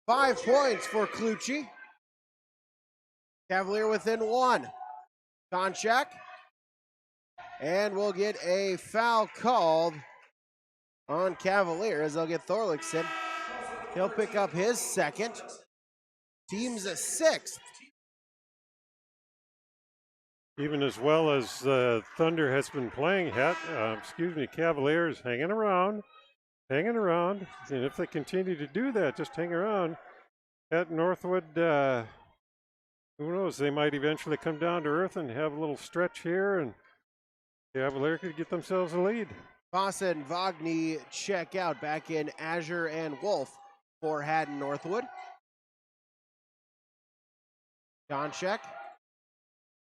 5 points for Clucci. Cavalier within 1. Konchak. And we'll get a foul called on Cavalier as they'll get Thorlickson. He'll pick up his second. Team's 6th. even as well as Thunder has been playing. Cavaliers hanging around. And if they continue to do that, just hang around, Hatton-Northwood, who knows, they might eventually come down to earth and have a little stretch here, and Cavalier could get themselves a lead. Fossa and Vagny check out. Back in Azure and Wolf for Hatton-Northwood. Donchek.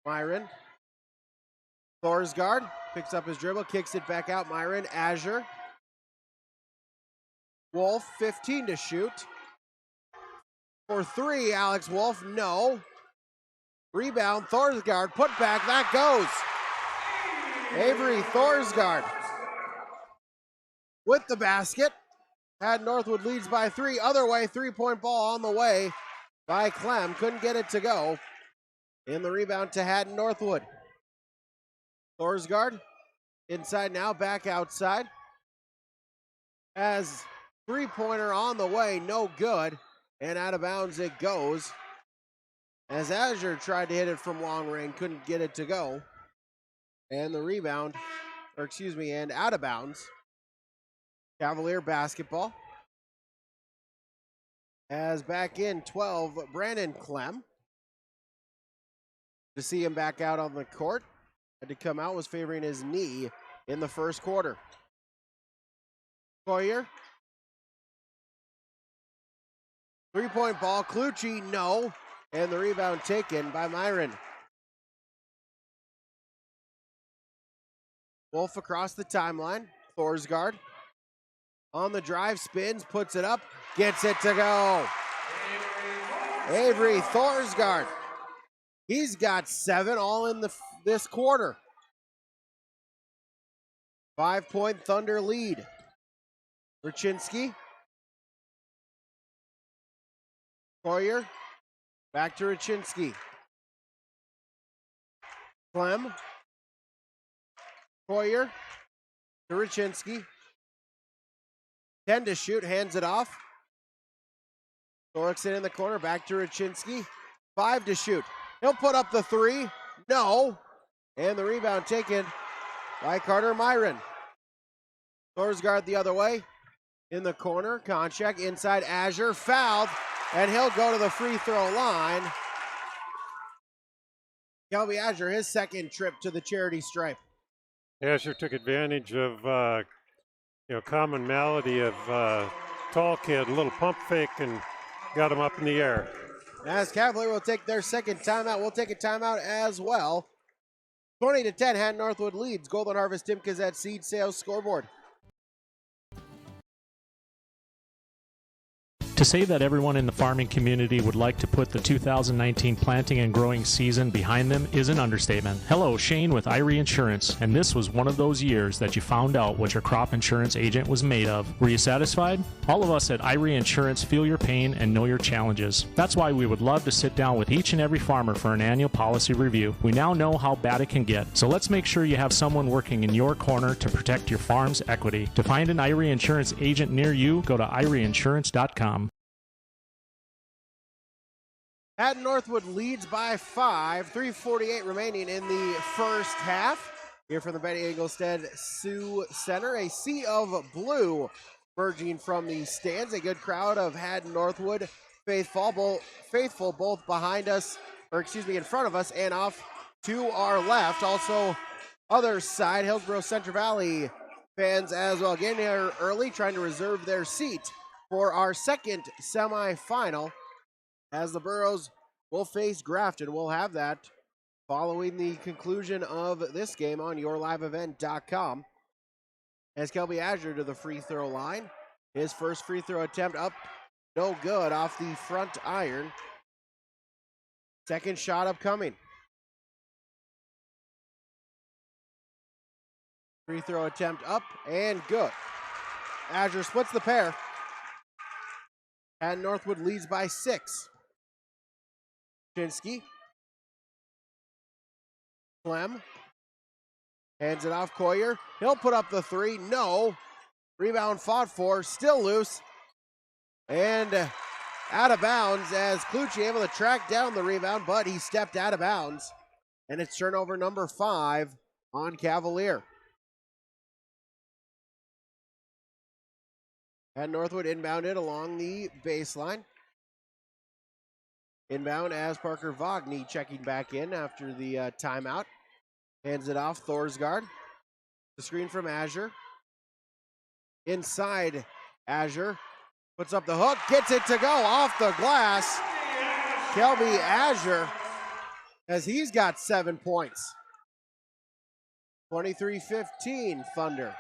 Myron. Thorsgaard picks up his dribble, kicks it back out. Myron, Azure. Wolf, 15 to shoot. For three, Alex Wolf, no. Rebound, Thorsgaard, put back, that goes. Avery Thorsgaard with the basket. Hatton-Northwood leads by three. Other way, three-point ball on the way by Clem. Couldn't get it to go. In the rebound to Hatton-Northwood. Thorsgaard inside now, back outside. As three-pointer on the way, no good. And out of bounds it goes. As Azure tried to hit it from long range, couldn't get it to go. And the rebound, and out of bounds. Cavalier basketball. As back in 12, Brandon Clem. To see him back out on the court. Had to come out, was favoring his knee in the first quarter. Collier. Three-point ball, Clucci, no. And the rebound taken by Myron. Wolf across the timeline. Thorsgaard on the drive, spins, puts it up, gets it to go. Avery Thorsgaard. He's got 7 all in this quarter. 5-point Thunder lead. Raczynski. Collier. Back to Raczynski. Clem. Collier to Raczynski. 10 to shoot, hands it off. Thorikson in the corner, back to Raczynski. 5 to shoot. He'll put up the three. No. And the rebound taken by Carter Myron. Thorsgaard the other way. In the corner, Konchak inside Azure, fouled, and he'll go to the free throw line. Kelby Azure, his second trip to the charity stripe. Azure took advantage of common malady of tall kid, a little pump fake, and got him up in the air. As Cavalier will take their second timeout, we'll take a timeout as well. 20-10, Hatton-Northwood leads. Golden Harvest Timkes at Seed Sales scoreboard. To say that everyone in the farming community would like to put the 2019 planting and growing season behind them is an understatement. Hello, Shane with Irie Insurance, and this was one of those years that you found out what your crop insurance agent was made of. Were you satisfied? All of us at Irie Insurance feel your pain and know your challenges. That's why we would love to sit down with each and every farmer for an annual policy review. We now know how bad it can get, so let's make sure you have someone working in your corner to protect your farm's equity. To find an Irie Insurance agent near you, go to IrieInsurance.com. Hatton-Northwood leads by 5, 3:48 remaining in the first half. Here from the Betty Engelstead Sioux Center, a sea of blue merging from the stands. A good crowd of Hatton-Northwood faithful both behind us, in front of us and off to our left. Also, other side, Hillsborough Central Valley fans as well. Getting here early, trying to reserve their seat for our second semifinal, as the Burros will face Grafton. We'll have that following the conclusion of this game on yourliveevent.com. As Kelby Azure to the free throw line. His first free throw attempt up, no good, off the front iron. Second shot upcoming. Free throw attempt up and good. Azure splits the pair. And Northwood leads by 6. Chinsky. Clem. Hands it off Collier. He'll put up the three. No. Rebound fought for. Still loose. And out of bounds as Clucci able to track down the rebound, but he stepped out of bounds. And it's turnover number 5 on Cavalier. Hatton-Northwood inbounded along the baseline. Inbound as Parker Vogny checking back in after the timeout. Hands it off, Thorsgaard. The screen from Azure. Inside, Azure puts up the hook, gets it to go off the glass. Kelby Azure, as he's got 7 points. 23-15 Thunder.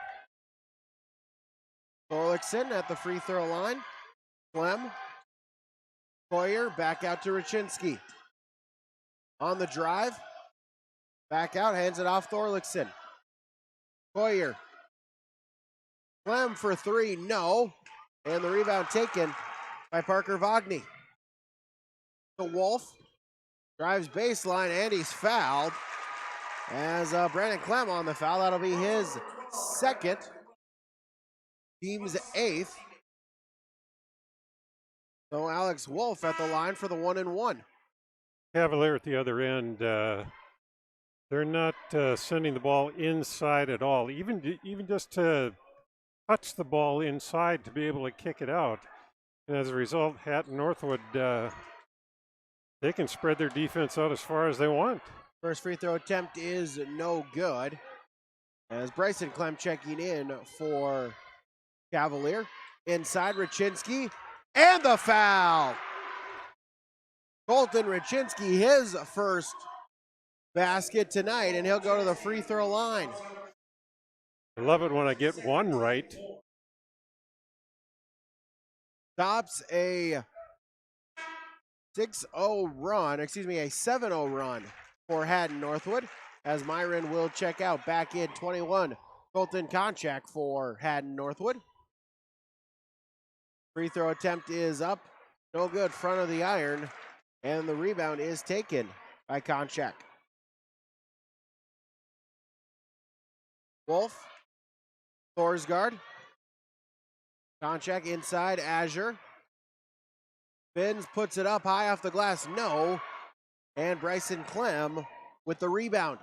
Thorlickson at the free throw line. Clem. Coyer back out to Rachinsky. On the drive. Back out, hands it off Thorlickson. Coyer. Clem for 3, no. And the rebound taken by Parker Vogny. The Wolf drives baseline and he's fouled. As Brandon Clem on the foul, that'll be his 2nd. Team's 8th. So Alex Wolf at the line for the 1-and-1. Cavalier at the other end. They're not sending the ball inside at all. Even just to touch the ball inside to be able to kick it out. And as a result, Hatton-Northwood, they can spread their defense out as far as they want. First free throw attempt is no good. As Bryson Clem checking in for Cavalier. Inside, Rachinsky, and the foul. Colton Rachinsky, his first basket tonight, and he'll go to the free throw line. I love it when I get one right. Stops a 7-0 run for Hatton-Northwood, as Myron will check out back in 21. Colton Konchak for Hatton-Northwood. Free throw attempt is up. No good, front of the iron. And the rebound is taken by Konchak. Wolf. Thorsgaard. Konchak inside, Azure. Spins, puts it up high off the glass, no. And Bryson Clem with the rebound.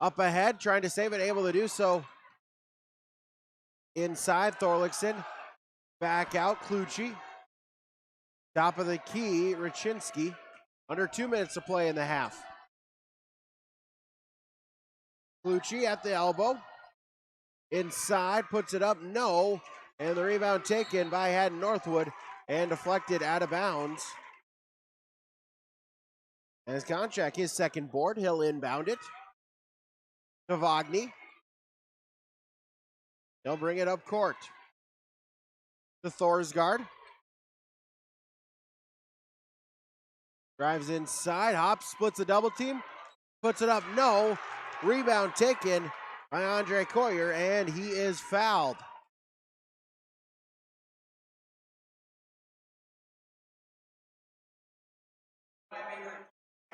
Up ahead, trying to save it, able to do so. Inside, Thorlickson. Back out, Klucci. Top of the key, Rachinsky. Under 2 minutes to play in the half. Klucci at the elbow. Inside, puts it up, no. And the rebound taken by Hatton-Northwood and deflected out of bounds. As Konchak, his 2nd board, he'll inbound it to Vogny. He'll bring it up court to Thorsgaard. Drives inside, hops, splits a double team, puts it up, no. Rebound taken by Andre Coyer, and he is fouled.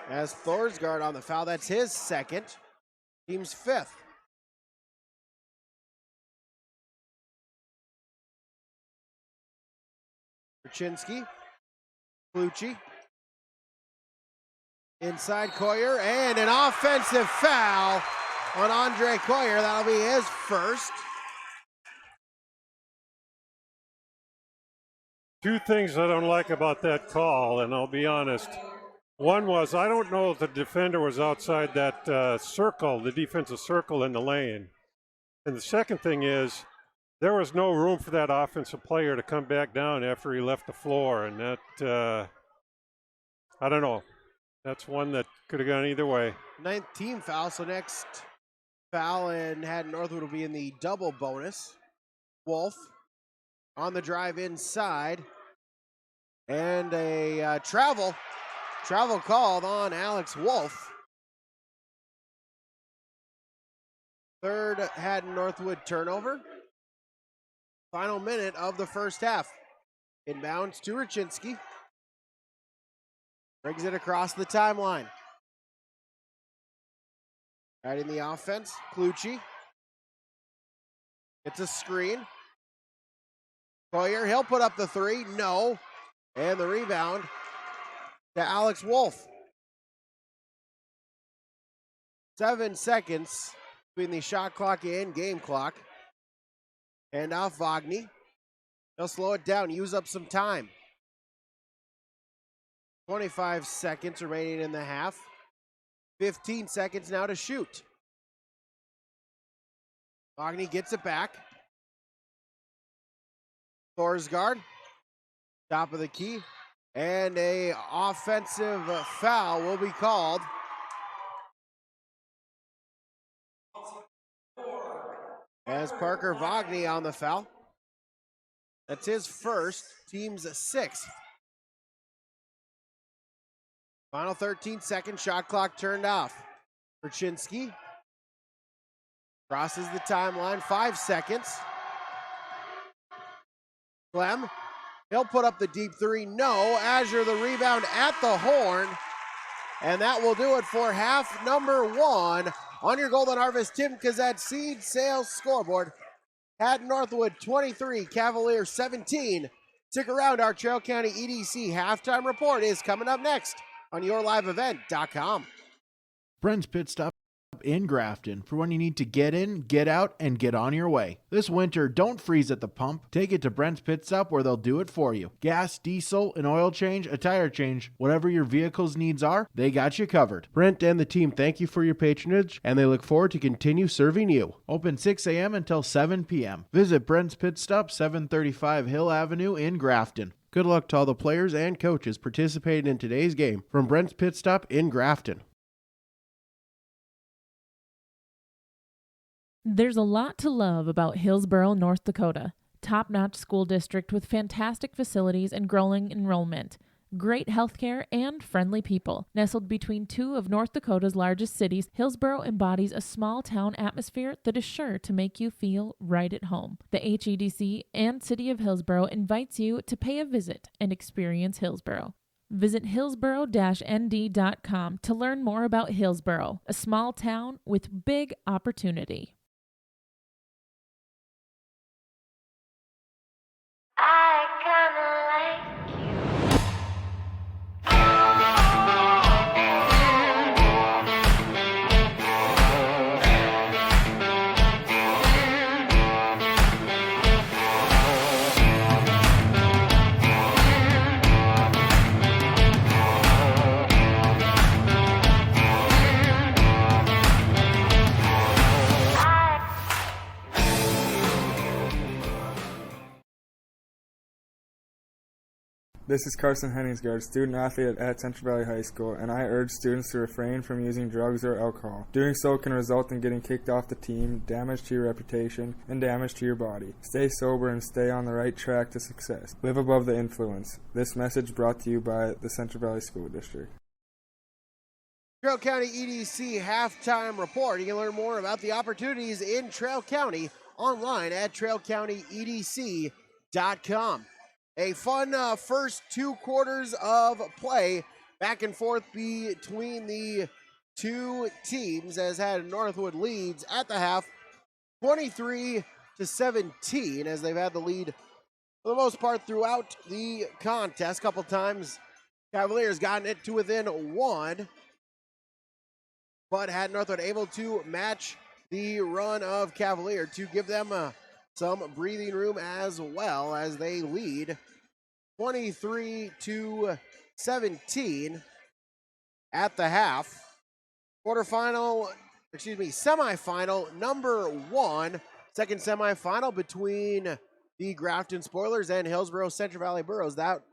As Thorsgaard on the foul, that's his 2nd, team's 5th. Rachinsky, Klucci. Inside Coyer, and an offensive foul on Andre Coyer. That'll be his 1st. 2 things I don't like about that call, and I'll be honest. One was, I don't know if the defender was outside that circle, the defensive circle in the lane. And the second thing is, there was no room for that offensive player to come back down after he left the floor. And that, I don't know. That's one that could have gone either way. 9th team foul, so next foul and Hatton-Northwood will be in the double bonus. Wolf on the drive inside. And a travel called on Alex Wolf. 3rd Hatton-Northwood turnover. Final minute of the first half. Inbounds to Rachinsky. Brings it across the timeline. Right in the offense, Klucci. It's a screen. Coyer, he'll put up the 3, no. And the rebound to Alex Wolf. 7 seconds between the shot clock and game clock. Hand off Wagner. He'll slow it down, use up some time. 25 seconds remaining in the half. 15 seconds now to shoot. Wagner gets it back. Thorsgaard, top of the key. And a offensive foul will be called. As Parker Wagner on the foul. That's his first, team's 6th. Final 13 seconds, shot clock turned off. Raczynski crosses the timeline, 5 seconds. Clem, he'll put up the deep three. No, Azure the rebound at the horn. And that will do it for half number 1 on your Golden Harvest Tim Kazat Seed Sales scoreboard. Hatton-Northwood 23, Cavalier 17. Stick around, our Trail County EDC halftime report is coming up next on yourliveevent.com. Brent's Pit Stop in Grafton for when you need to get in, get out, and get on your way. This winter, don't freeze at the pump. Take it to Brent's Pit Stop where they'll do it for you. Gas, diesel, an oil change, a tire change, whatever your vehicle's needs are, they got you covered. Brent and the team thank you for your patronage, and they look forward to continue serving you. Open 6 a.m. until 7 p.m. Visit Brent's Pit Stop, 735 Hill Avenue in Grafton. Good luck to all the players and coaches participating in today's game from Brent's Pit Stop in Grafton. There's a lot to love about Hillsboro, North Dakota. Top-notch school district with fantastic facilities and growing enrollment. Great healthcare and friendly people. Nestled between 2 of North Dakota's largest cities, Hillsboro embodies a small-town atmosphere that is sure to make you feel right at home. The HEDC and City of Hillsboro invites you to pay a visit and experience Hillsboro. Visit hillsboro-nd.com to learn more about Hillsboro, a small town with big opportunity. I kinda like you. This is Carson Henningsgaard, student athlete at Central Valley High School, and I urge students to refrain from using drugs or alcohol. Doing so can result in getting kicked off the team, damage to your reputation, and damage to your body. Stay sober and stay on the right track to success. Live above the influence. This message brought to you by the Central Valley School District. Trail County EDC halftime report. You can learn more about the opportunities in Trail County online at trailcountyedc.com. A fun first 2 quarters of play back and forth between the two teams as Hatton-Northwood leads at the half 23-17 as they've had the lead for the most part throughout the contest. A couple times Cavaliers gotten it to within 1, but Hatton-Northwood able to match the run of Cavalier to give them some breathing room as well as they lead 23-17 at the half. Semifinal number 1. Second semifinal between the Grafton Spoilers and Hillsboro Central Valley Burros. That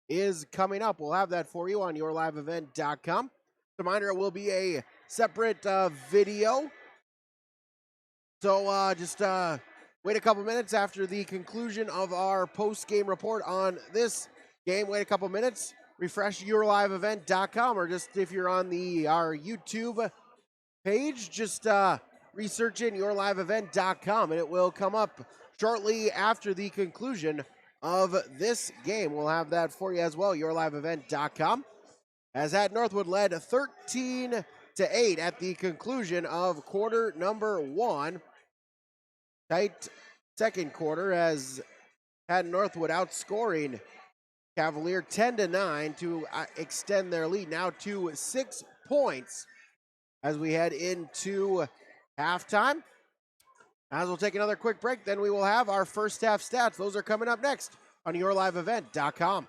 is coming up. We'll have that for you on yourliveevent.com. Reminder, it will be a separate video. So just wait a couple minutes after the conclusion of our post-game report on this game. Wait a couple minutes. Refresh yourliveevent.com, or just if you're on our YouTube page, just research in yourliveevent.com, and it will come up shortly after the conclusion of this game. We'll have that for you as well, yourliveevent.com. As Hatton-Northwood led 13-8 at the conclusion of quarter number 1. Tight second quarter as Hatton-Northwood outscoring Cavalier 10-9 to extend their lead now to 6 points as we head into halftime. As we'll take another quick break, then we will have our first half stats. Those are coming up next on yourliveevent.com.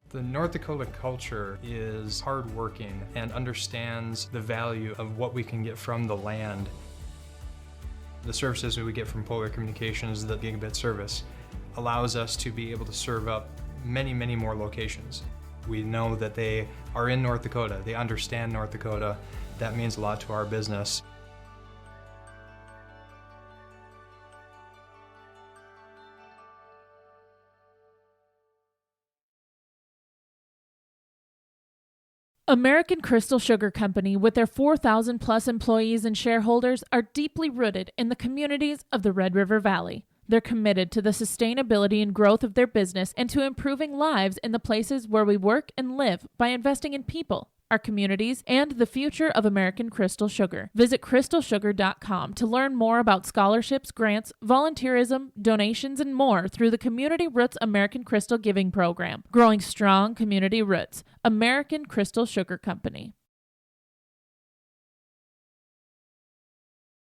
The North Dakota culture is hardworking and understands the value of what we can get from the land. The services that we get from Polar Communications, the gigabit service, allows us to be able to serve up many, many more locations. We know that they are in North Dakota. They understand North Dakota. That means a lot to our business. American Crystal Sugar Company, with their 4,000 plus employees and shareholders, are deeply rooted in the communities of the Red River Valley. They're committed to the sustainability and growth of their business and to improving lives in the places where we work and live by investing in people, our communities, and the future of American Crystal Sugar. Visit crystalsugar.com to learn more about scholarships, grants, volunteerism, donations, and more through the Community Roots American Crystal Giving Program. Growing strong community roots. American Crystal Sugar Company.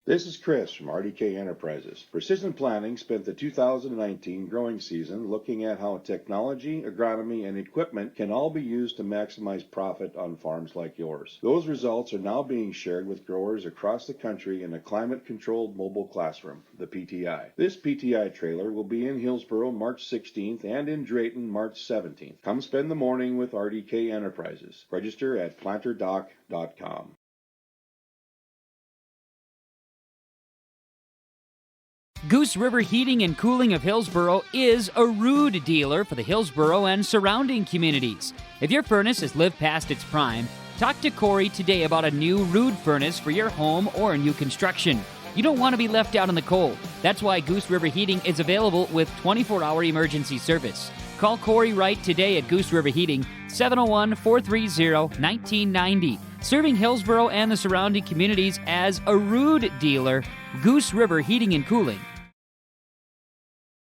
This is Chris from RDK Enterprises. Precision Planning spent the 2019 growing season looking at how technology, agronomy, and equipment can all be used to maximize profit on farms like yours. Those results are now being shared with growers across the country in a climate-controlled mobile classroom, the PTI. This PTI trailer will be in Hillsboro March 16th and in Drayton March 17th. Come spend the morning with RDK Enterprises. Register at planterdoc.com. Goose River Heating and Cooling of Hillsboro is a Rude dealer for the Hillsboro and surrounding communities. If your furnace has lived past its prime, talk to Corey today about a new Rude furnace for your home or new construction. You don't want to be left out in the cold. That's why Goose River Heating is available with 24-hour emergency service. Call Corey Wright today at Goose River Heating, 701-430-1990. Serving Hillsboro and the surrounding communities as a Rude dealer, Goose River Heating and Cooling.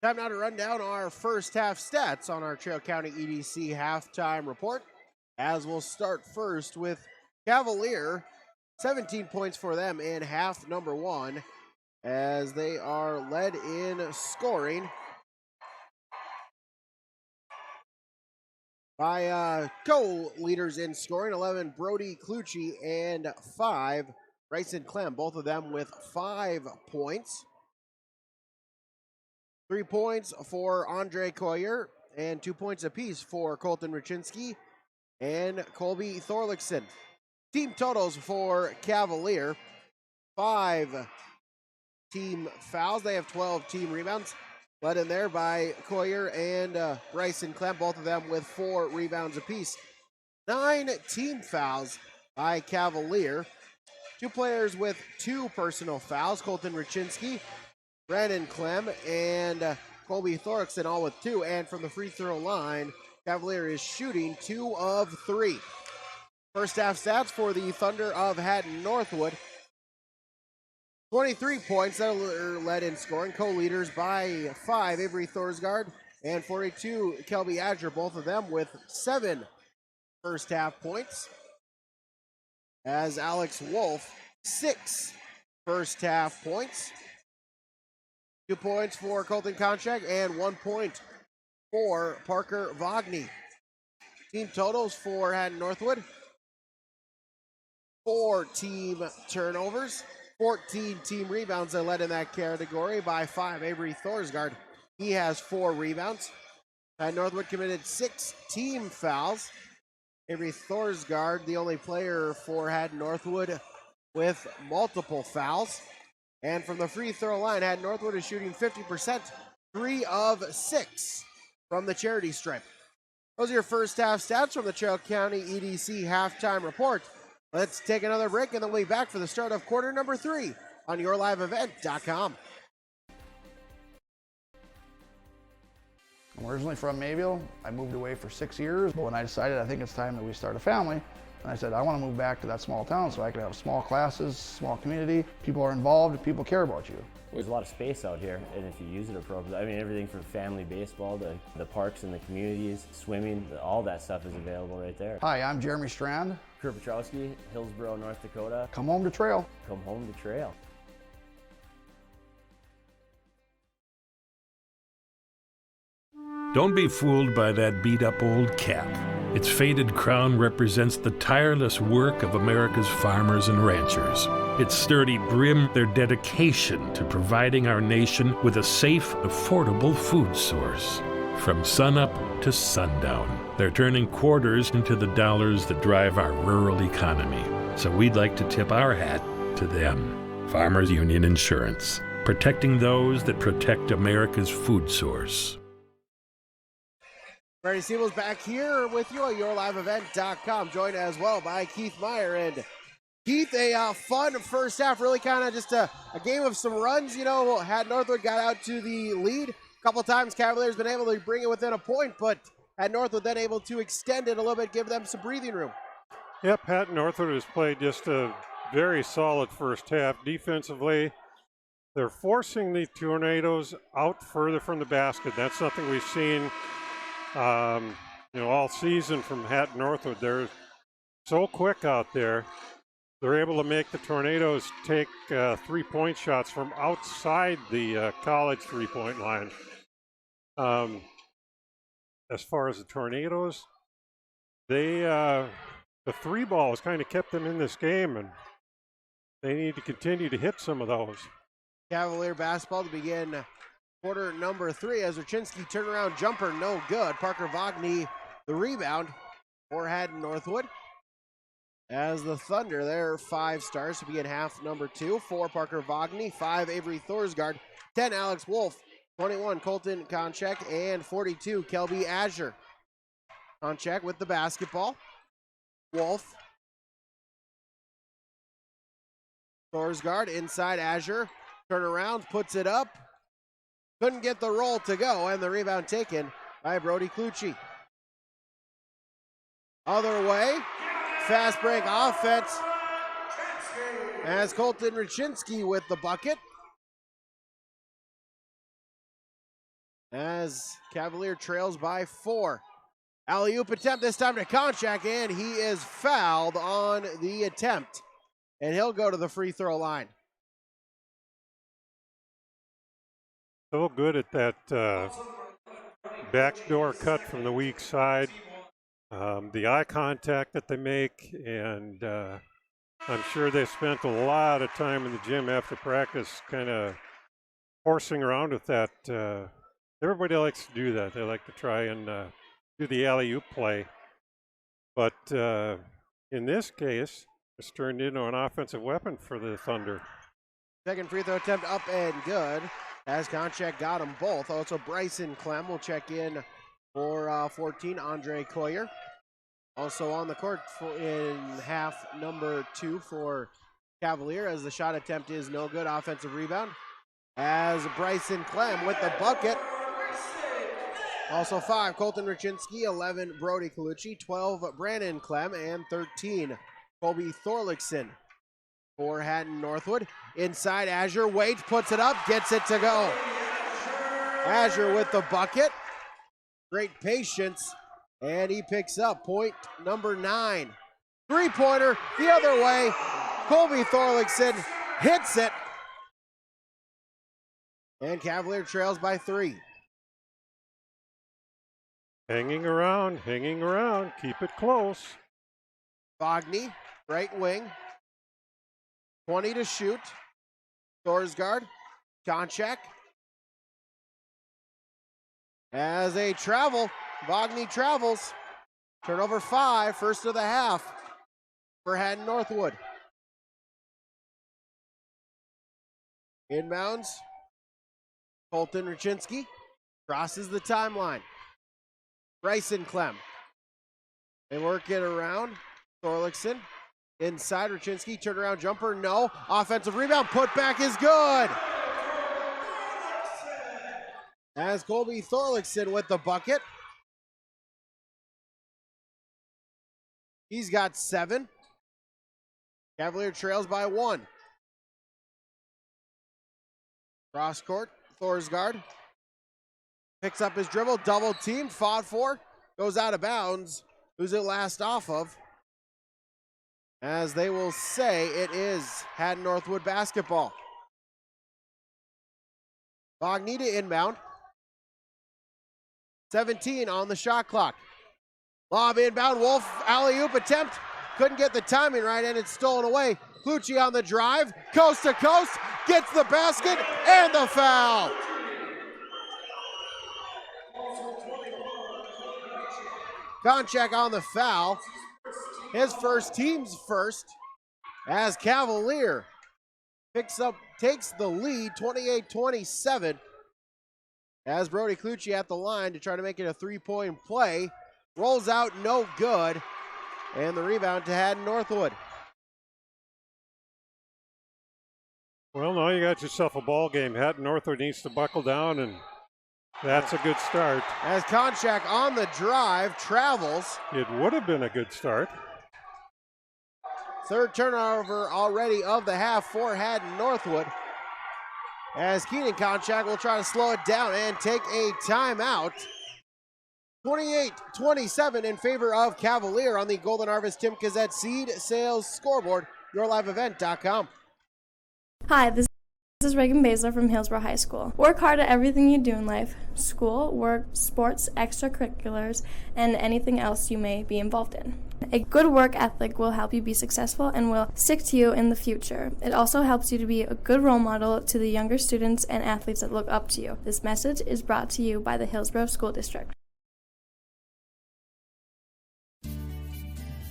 Time now to run down our first half stats on our Trail County EDC halftime report. As we'll start first with Cavalier, 17 points for them in half number one, as they are led in scoring by co-leaders in scoring, 11 Brody Clucci and 5 Bryson Clem, both of them with 5 points. 3 points for Andre Coyer and 2 points apiece for Colton Rachinsky and Colby Thorlickson. Team totals for Cavalier, 5 team fouls. They have 12 team rebounds, led in there by Coyer and Bryson Clem, both of them with 4 rebounds apiece. 9 team fouls by Cavalier. 2 players with 2 personal fouls, Colton Rachinsky, Brandon Clem, and Colby Thorlickson, all with 2. And from the free throw line, Cavalier is shooting 2 of 3. First half stats for the Thunder of Hatton-Northwood. 23 points that are led in scoring, co-leaders by 5 Avery Thorsgaard and 42 Kelby Adger, both of them with 7 first half points. As Alex Wolf, 6 first half points. 2 points for Colton Konchak and 1 point for Parker Vogney. Team totals for Hatton-Northwood: 4 team turnovers, 14 team rebounds. That led in that category by 5 Avery Thorsgaard. He has 4 rebounds. Hatton-Northwood committed 6 team fouls. Avery Thorsgaard, the only player for Hatton-Northwood with multiple fouls. And from the free throw line, Hatton-Northwood is shooting 50%, 3 of 6 from the charity stripe. Those are your first half stats from the Trail County EDC halftime report. Let's take another break, and then we'll be back for the start of quarter number 3 on yourliveevent.com. I'm originally from Mayville. I moved away for 6 years, but when I decided I think it's time that we start a family, And I said, I want to move back to that small town so I could have small classes, small community. People are involved, people care about you. There's a lot of space out here, and if you use it appropriately, I mean, everything from family baseball to the parks and the communities, swimming, all that stuff is available right there. Hi, I'm Jeremy Strand. Kurt Petrowski, Hillsboro, North Dakota. Come home to trail. Come home to trail. Don't be fooled by that beat-up old cap. Its faded crown represents the tireless work of America's farmers and ranchers. Its sturdy brim, their dedication to providing our nation with a safe, affordable food source. From sunup to sundown, they're turning quarters into the dollars that drive our rural economy. So we'd like to tip our hat to them. Farmers Union Insurance, protecting those that protect America's food source. Brady Siebel's back here with you at yourliveevent.com, joined as well by Keith Meyer. And Keith, a fun first half, really kind of just a game of some runs. You know, Hatton-Northwood got out to the lead. A couple times Cavalier's been able to bring it within a point, but Hatton-Northwood then able to extend it a little bit, give them some breathing room. Yep, Hatton-Northwood has played just a very solid first half. Defensively, they're forcing the Tornadoes out further from the basket. That's something we've seen all season from Hatton-Northwood. They're so quick out there. They're able to make the Tornadoes take three-point shots from outside the college three-point line. As far as the Tornadoes, the three ball has kind of kept them in this game, and they need to continue to hit some of those. Cavalier basketball to begin quarter number 3 as Rachinski turnaround jumper, no good. Parker Vogny the rebound for Hatton-Northwood. As the Thunder, their 5 stars to begin half number 2. 4 Parker Vogny, 5 Avery Thorsgaard, 10 Alex Wolf, 21 Colton Konchak, and 42 Kelby Azure. Konchak with the basketball. Wolf. Thorsgaard inside Azure. Turnaround, puts it up. Couldn't get the roll to go, and the rebound taken by Brody Clucci. Other way, fast break offense as Colton Rachinski with the bucket. As Cavalier trails by 4. Alley-oop attempt this time to Konchak, and he is fouled on the attempt. And he'll go to the free throw line. So good at that backdoor cut from the weak side. The eye contact that they make, and I'm sure they spent a lot of time in the gym after practice kind of horsing around with that. Everybody likes to do that. They like to try and do the alley-oop play. But in this case, it's turned into an offensive weapon for the Thunder. Second free throw attempt up and good. As Konchak got them both. Also, Bryson Clem will check in for 14, Andre Coyer. Also on the court in half number 2 for Cavalier, as the shot attempt is no good. Offensive rebound. As Bryson Clem with the bucket. Also 5, Colton Rachinski, 11, Brody Colucci, 12, Brandon Clem, and 13, Colby Thorlickson. For Hatton-Northwood. Inside Azure, Wade puts it up, gets it to go. Azure with the bucket. Great patience, and he picks up point number 9. Three-pointer the other way. Colby Thorlickson hits it. And Cavalier trails by 3. Hanging around, keep it close. Vogny, right wing. 20 to shoot. Thorsgaard, Konchak. As they travel, Vogny travels. Turnover 5, first of the half for Hatton-Northwood. Inbounds. Colton Rachinski crosses the timeline. Bryson Clem. They work it around. Thorlickson. Inside, Rachinski, turnaround jumper, no. Offensive rebound, put back is good. As Colby Thorlickson with the bucket. He's got 7. Cavalier trails by 1. Cross court, Thorsgaard picks up his dribble, double team, fought for, goes out of bounds. Who's it last off of? As they will say, it is Hatton-Northwood basketball. Vogny to inbound. 17 on the shot clock. Lob inbound, Wolf alley-oop attempt. Couldn't get the timing right, and it's stolen away. Clucci on the drive, coast to coast, gets the basket, and the foul. Konchak on the foul. His first, team's first, as Cavalier takes the lead, 28-27. As Brody Clucci at the line to try to make it a 3-point play. Rolls out, no good. And the rebound to Hatton-Northwood. Well, now you got yourself a ball game. Hatton-Northwood needs to buckle down, and that's a good start. As Konchak on the drive, travels. It would have been a good start. Third turnover already of the half for Hatton-Northwood. As Keenan Konchak will try to slow it down and take a timeout. 28-27 in favor of Cavalier on the Golden Harvest Tim Kazette Seed Sales Scoreboard, yourliveevent.com. Hi, this is Reagan Baszler from Hillsborough High School. Work hard at everything you do in life: school, work, sports, extracurriculars, and anything else you may be involved in. A good work ethic will help you be successful and will stick to you in the future. It also helps you to be a good role model to the younger students and athletes that look up to you. This message is brought to you by the Hillsborough School District.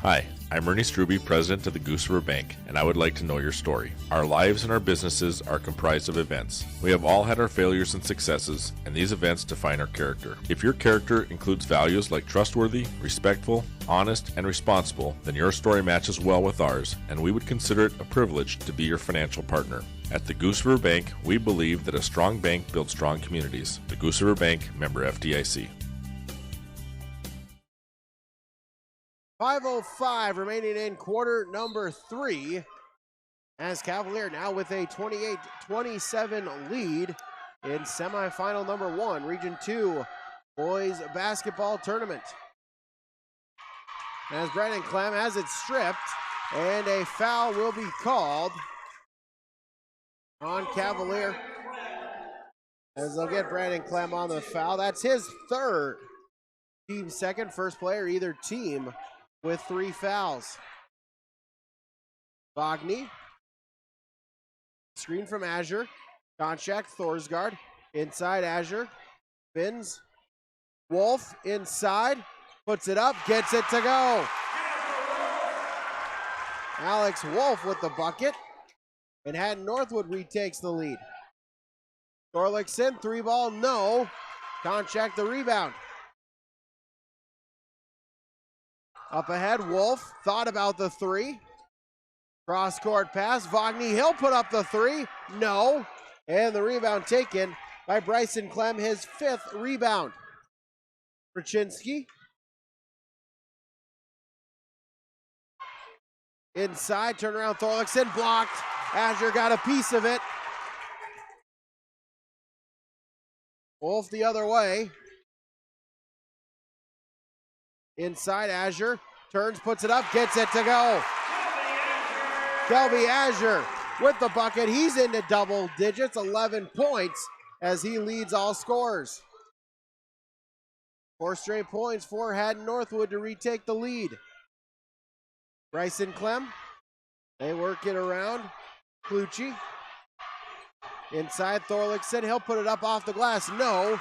Hi, I'm Ernie Struby, president of the Goose River Bank, and I would like to know your story. Our lives and our businesses are comprised of events. We have all had our failures and successes, and these events define our character. If your character includes values like trustworthy, respectful, honest, and responsible, then your story matches well with ours, and we would consider it a privilege to be your financial partner. At the Goose River Bank, we believe that a strong bank builds strong communities. The Goose River Bank, member FDIC. 5:05 remaining in quarter number 3, as Cavalier now with a 28-27 lead in semifinal number 1, Region 2 boys basketball tournament. As Brandon Clem has it stripped, and a foul will be called on Cavalier, as they'll get Brandon Clem on the foul. That's his third, team second, first player either team with 3 fouls. Vogny. Screen from Azure. Konchak, Thorsgaard. Inside Azure. Spins. Wolf inside. Puts it up. Gets it to go. Alex Wolf with the bucket. And Hatton-Northwood retakes the lead. Thorlickson, 3-ball, no. Konchak the rebound. Up ahead, Wolf thought about the 3. Cross-court pass, Vogny, he'll put up the 3. No. And the rebound taken by Bryson Clem, his 5th rebound. Raczynski. Inside, turnaround, Thorlickson, blocked. Azure got a piece of it. Wolf the other way. Inside Azure, turns, puts it up, gets it to go. Kelby Azure with the bucket. He's into double digits, 11 points as he leads all scorers. 4 straight points for Hatton-Northwood to retake the lead. Bryson Clem, they work it around. Clucci. Inside Thorlickson, he'll put it up off the glass, no.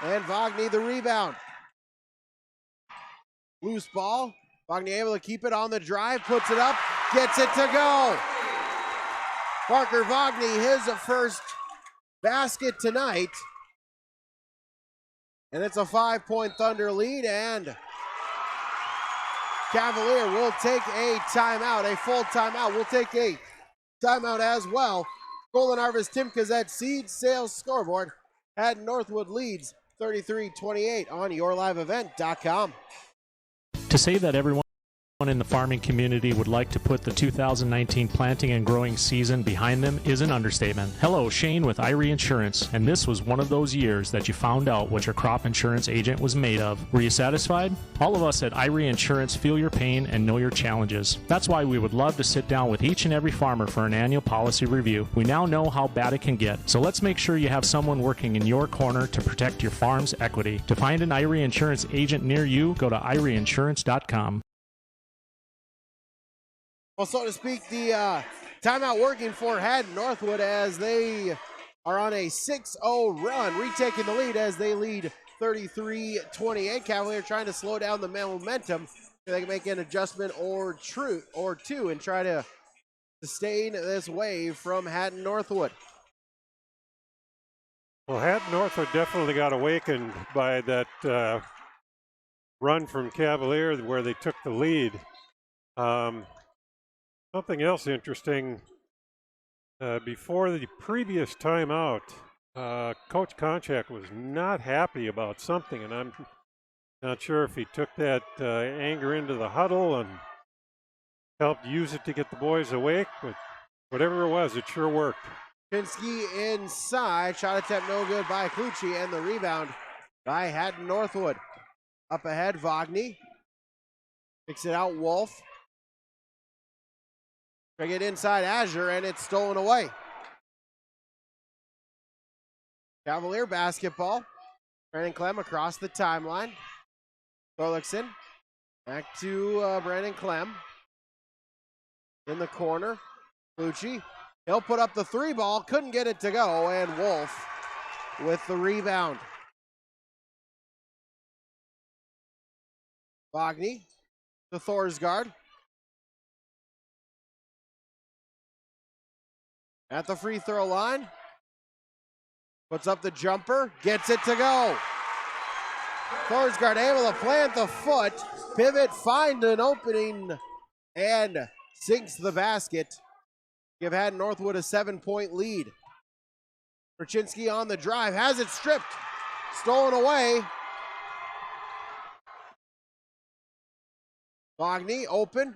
And Vogny the rebound. Loose ball. Vogny able to keep it on the drive, puts it up, gets it to go. Parker Vogny, his first basket tonight. And it's a 5-point Thunder lead, and Cavalier will take a timeout, a full timeout. We'll take a timeout as well. Golden Harvest Tim Kazette Seed Sales Scoreboard. Hatton-Northwood leads 33-28 on yourliveevent.com. To say that everyone in the farming community would like to put the 2019 planting and growing season behind them is an understatement. Hello, Shane with Irie Insurance, and this was one of those years that you found out what your crop insurance agent was made of. Were you satisfied? All of us at Irie Insurance feel your pain and know your challenges. That's why we would love to sit down with each and every farmer for an annual policy review. We now know how bad it can get, so let's make sure you have someone working in your corner to protect your farm's equity. To find an Irie Insurance agent near you, go to IrieInsurance.com. Well, so to speak, the timeout working for Hatton-Northwood as they are on a 6-0 run, retaking the lead as they lead 33-28. Cavalier trying to slow down the momentum so they can make an adjustment or two and try to sustain this wave from Hatton-Northwood. Well, Hatton-Northwood definitely got awakened by that run from Cavalier where they took the lead. Something else interesting, before the previous timeout, Coach Konchak was not happy about something, and I'm not sure if he took that anger into the huddle and helped use it to get the boys awake, but whatever it was, it sure worked. Pinsky inside, shot attempt no good by Clucci, and the rebound by Hatton-Northwood. Up ahead, Vogny picks it out, Wolf. Try to get inside Azure, and it's stolen away. Cavalier basketball. Brandon Clem across the timeline. Thorlickson back to Brandon Clem. In the corner, Lucci. He'll put up the three ball, couldn't get it to go, and Wolf with the rebound. Vogny to Thorsgaard. At the free throw line, puts up the jumper, gets it to go. Thorsgaard able to plant the foot, pivot, find an opening, and sinks the basket. Give Hatton-Northwood a 7-point lead. Raczynski on the drive, has it stripped, stolen away. Vogny open.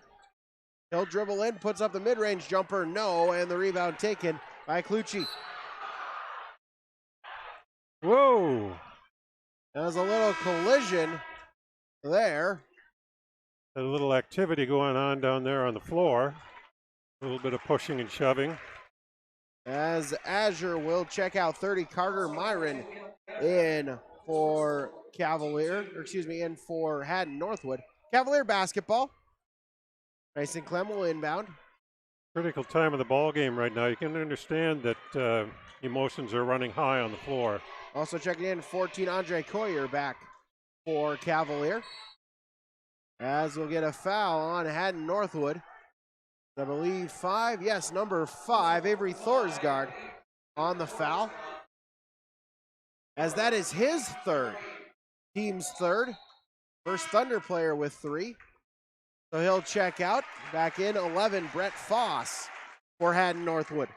He'll dribble in, puts up the mid-range jumper, no, and the rebound taken by Clucci. Whoa! There's a little collision there. A little activity going on down there on the floor. A little bit of pushing and shoving. As Azure will check out 30, Carter Myron in for in for Hatton-Northwood. Cavalier basketball. Mason Clem will inbound. Critical time of the ball game right now. You can understand that emotions are running high on the floor. Also checking in, 14, Andre Coyer back for Cavalier. As we'll get a foul on Hatton-Northwood. I believe 5, yes, number 5, Avery Thorsgaard on the foul. As that is his third, team's third. First Thunder player with 3. So he'll check out. Back in 11, Brett Foss for Hatton-Northwood.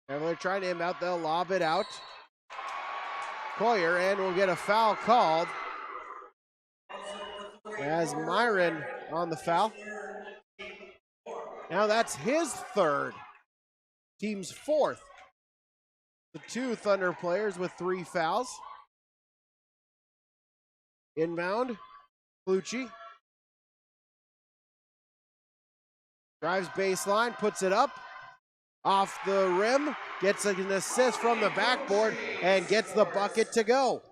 Cavalier trying to inbound, they'll lob it out. Coyer, and we'll get a foul called. As Myron on the foul. Now that's his third. Team's fourth. The 2 Thunder players with 3 fouls. Inbound, Clucci. Drives baseline, puts it up. Off the rim, gets an assist from the backboard, and gets the bucket to go.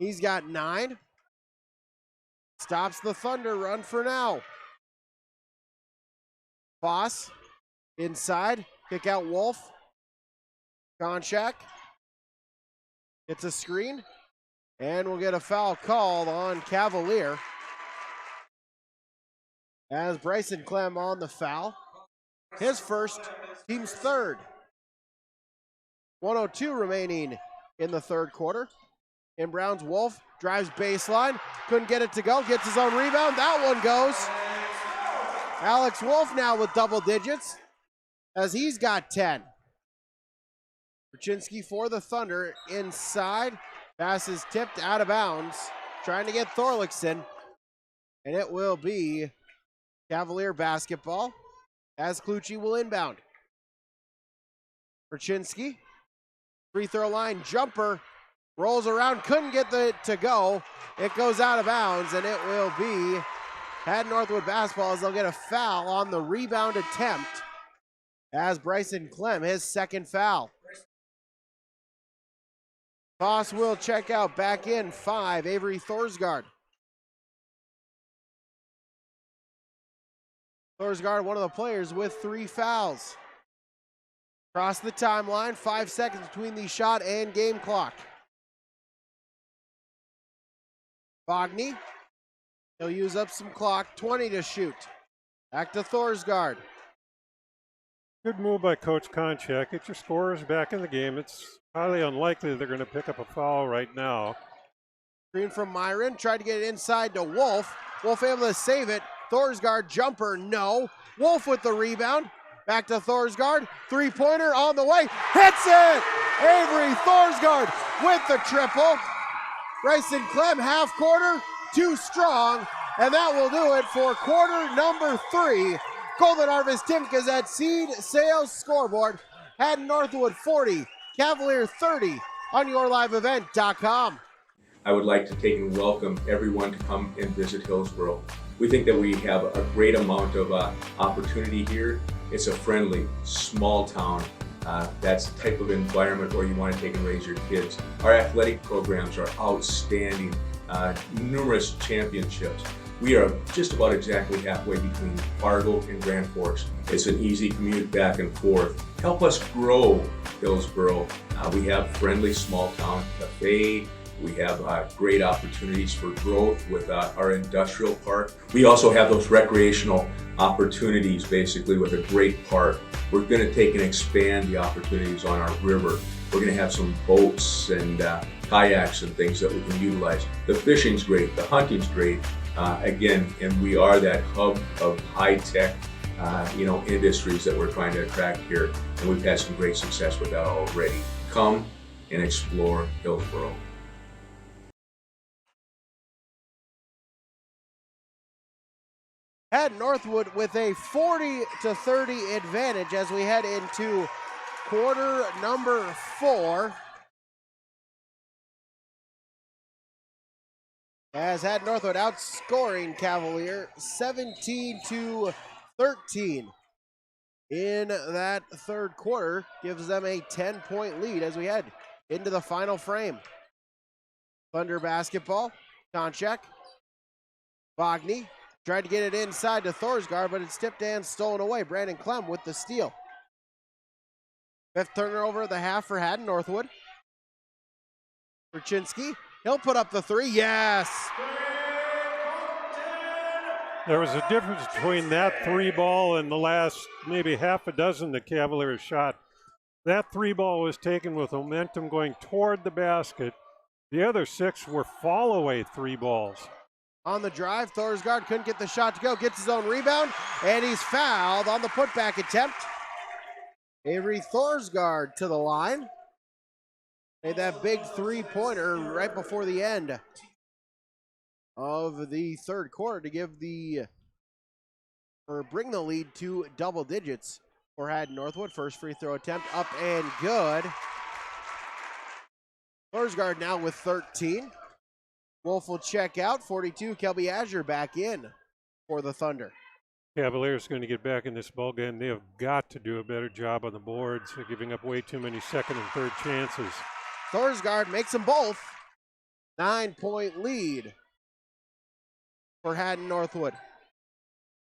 He's got 9. Stops the Thunder run for now. Foss, inside, kick out Wolf. Konchak gets a screen. And we'll get a foul called on Cavalier. As Bryson Clem on the foul. His first, team's third. 1:02 remaining in the third quarter. In Brown's Wolf, drives baseline. Couldn't get it to go, gets his own rebound. That one goes. Alex Wolf now with double digits as he's got 10. Raczynski for the Thunder inside. Pass is tipped out of bounds. Trying to get Thorlickson. And it will be Cavalier basketball as Klucci will inbound. Raczynski, free throw line jumper, rolls around, couldn't get the to go. It goes out of bounds, and it will be Hatton-Northwood basketball as they'll get a foul on the rebound attempt as Bryson Clem, his second foul. Toss will check out, back in 5, Avery Thorsgaard. Thorsgaard, one of the players with 3 fouls. Across the timeline, 5 seconds between the shot and game clock. Bogny, he'll use up some clock, 20 to shoot. Back to Thorsgaard. Good move by Coach Konchak. Get your scorers back in the game. It's highly unlikely they're going to pick up a foul right now. Screen from Myron, tried to get it inside to Wolf. Wolf able to save it. Thorsgaard jumper, no. Wolf with the rebound. Back to Thorsgaard, three-pointer on the way, hits it! Avery Thorsgaard with the triple. Bryson Clem, half quarter, too strong, and that will do it for quarter number 3. Golden Harvest Timkas at Seed Sales Scoreboard. Hatton-Northwood 40, Cavalier 30 on yourliveevent.com. I would like to take and welcome everyone to come and visit Hillsboro. We think that we have a great amount of opportunity here. It's a friendly, small town. That's the type of environment where you want to take and raise your kids. Our athletic programs are outstanding, numerous championships. We are just about exactly halfway between Fargo and Grand Forks. It's an easy commute back and forth. Help us grow Hillsboro. We have friendly small town cafe. We have great opportunities for growth with our industrial park. We also have those recreational opportunities basically with a great park. We're going to take and expand the opportunities on our river. We're going to have some boats and kayaks and things that we can utilize. The fishing's great, the hunting's great. Again, and we are that hub of high-tech industries that we're trying to attract here. And we've had some great success with that already. Come and explore Hillsboro. Hatton-Northwood with a 40-30 advantage as we head into quarter number 4. As Hatton-Northwood outscoring Cavalier 17-13 in that third quarter, gives them a 10-point lead as we head into the final frame. Thunder basketball, Konchak, Bogny. Tried to get it inside to Thorsgaard, but it's tipped and stolen away. Brandon Clem with the steal. 5th turnover of the half for Hatton-Northwood. Raczynski, he'll put up the 3. Yes! There was a difference between that 3 ball and the last maybe half a dozen the Cavaliers shot. That 3 ball was taken with momentum going toward the basket. The other 6 were fall-away 3 balls. On the drive, Thorsgaard couldn't get the shot to go, gets his own rebound, and he's fouled on the putback attempt. Avery Thorsgaard to the line. Made that big 3-pointer right before the end of the third quarter to bring the lead to double digits for Hatton-Northwood. First free throw attempt up and good. Thorsgaard now with 13. Wolf will check out. 42, Kelby Azure back in for the Thunder. Cavaliers going to get back in this ball game. They have got to do a better job on the boards. They're giving up way too many second and third chances. Thorsgaard makes them both. 9-point lead for Hatton-Northwood.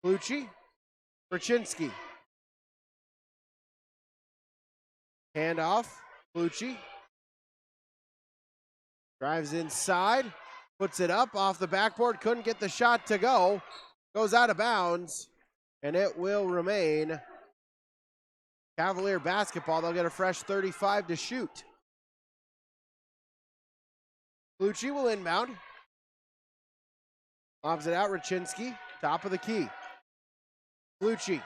Klucci, Raczynski. Handoff, Klucci. Drives inside. Puts it up off the backboard, couldn't get the shot to go. Goes out of bounds, and it will remain Cavalier basketball. They'll get a fresh 35 to shoot. Klucci will inbound. Lobs it out, Raczynski, top of the key. Klucci.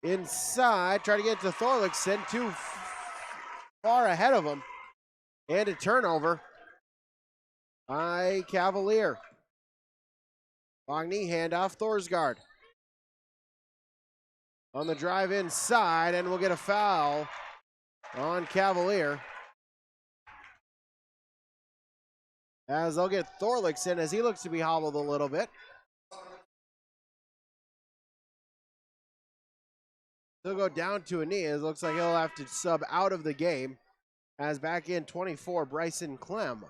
Inside, try to get to Thorlickson, too far ahead of him. And a turnover by Cavalier. Wagner handoff, Thorsgaard. On the drive inside, and we'll get a foul on Cavalier. As they'll get Thorlicks in as he looks to be hobbled a little bit. He'll go down to a knee. It looks like he'll have to sub out of the game. As back in 24, Bryson Clem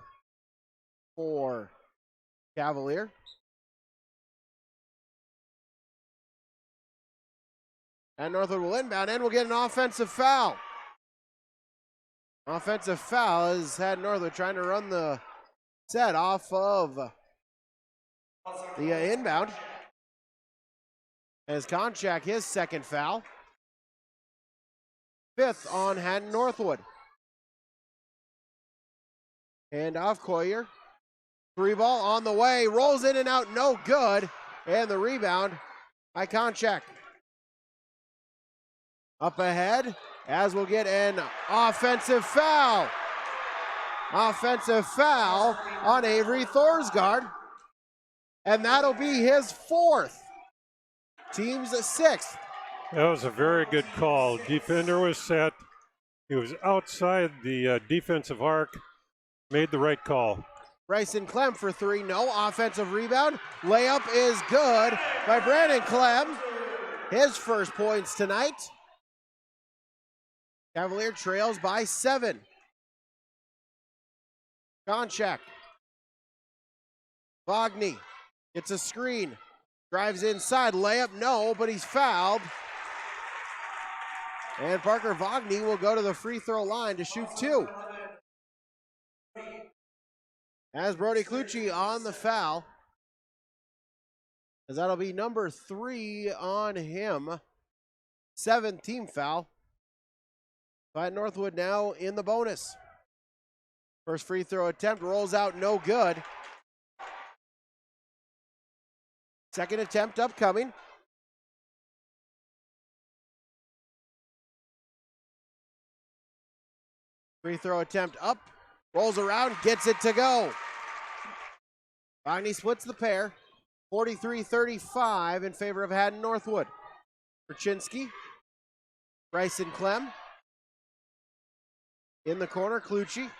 for Cavalier. And Northwood will inbound and we'll get an offensive foul. Offensive foul as Hatton-Northwood trying to run the set off of the inbound. As Konchak, his second foul. 5th on Hatton-Northwood. And off Coyer. 3 ball on the way, rolls in and out, no good. And the rebound by Konchak. Up ahead, as we'll get an offensive foul. Offensive foul on Avery Thorsgaard. And that'll be his 4th. Team's 6th. That was a very good call. Defender was set. He was outside the defensive arc. Made the right call. Bryson Clem for 3, no. Offensive rebound. Layup is good by Brandon Clem. His first points tonight. Cavalier trails by 7. Konchak. Wagner gets a screen. Drives inside. Layup, no, but he's fouled. And Parker Wagner will go to the free throw line to shoot 2. As Brody Clucci on the foul. As that'll be number 3 on him. 7th team foul. Northwood now in the bonus. First free throw attempt rolls out, no good. Second attempt upcoming. Free throw attempt up, rolls around, gets it to go. Wagner splits the pair. 43-35 in favor of Hatton-Northwood. Raczynski, Bryson Clem. In the corner, Clucci.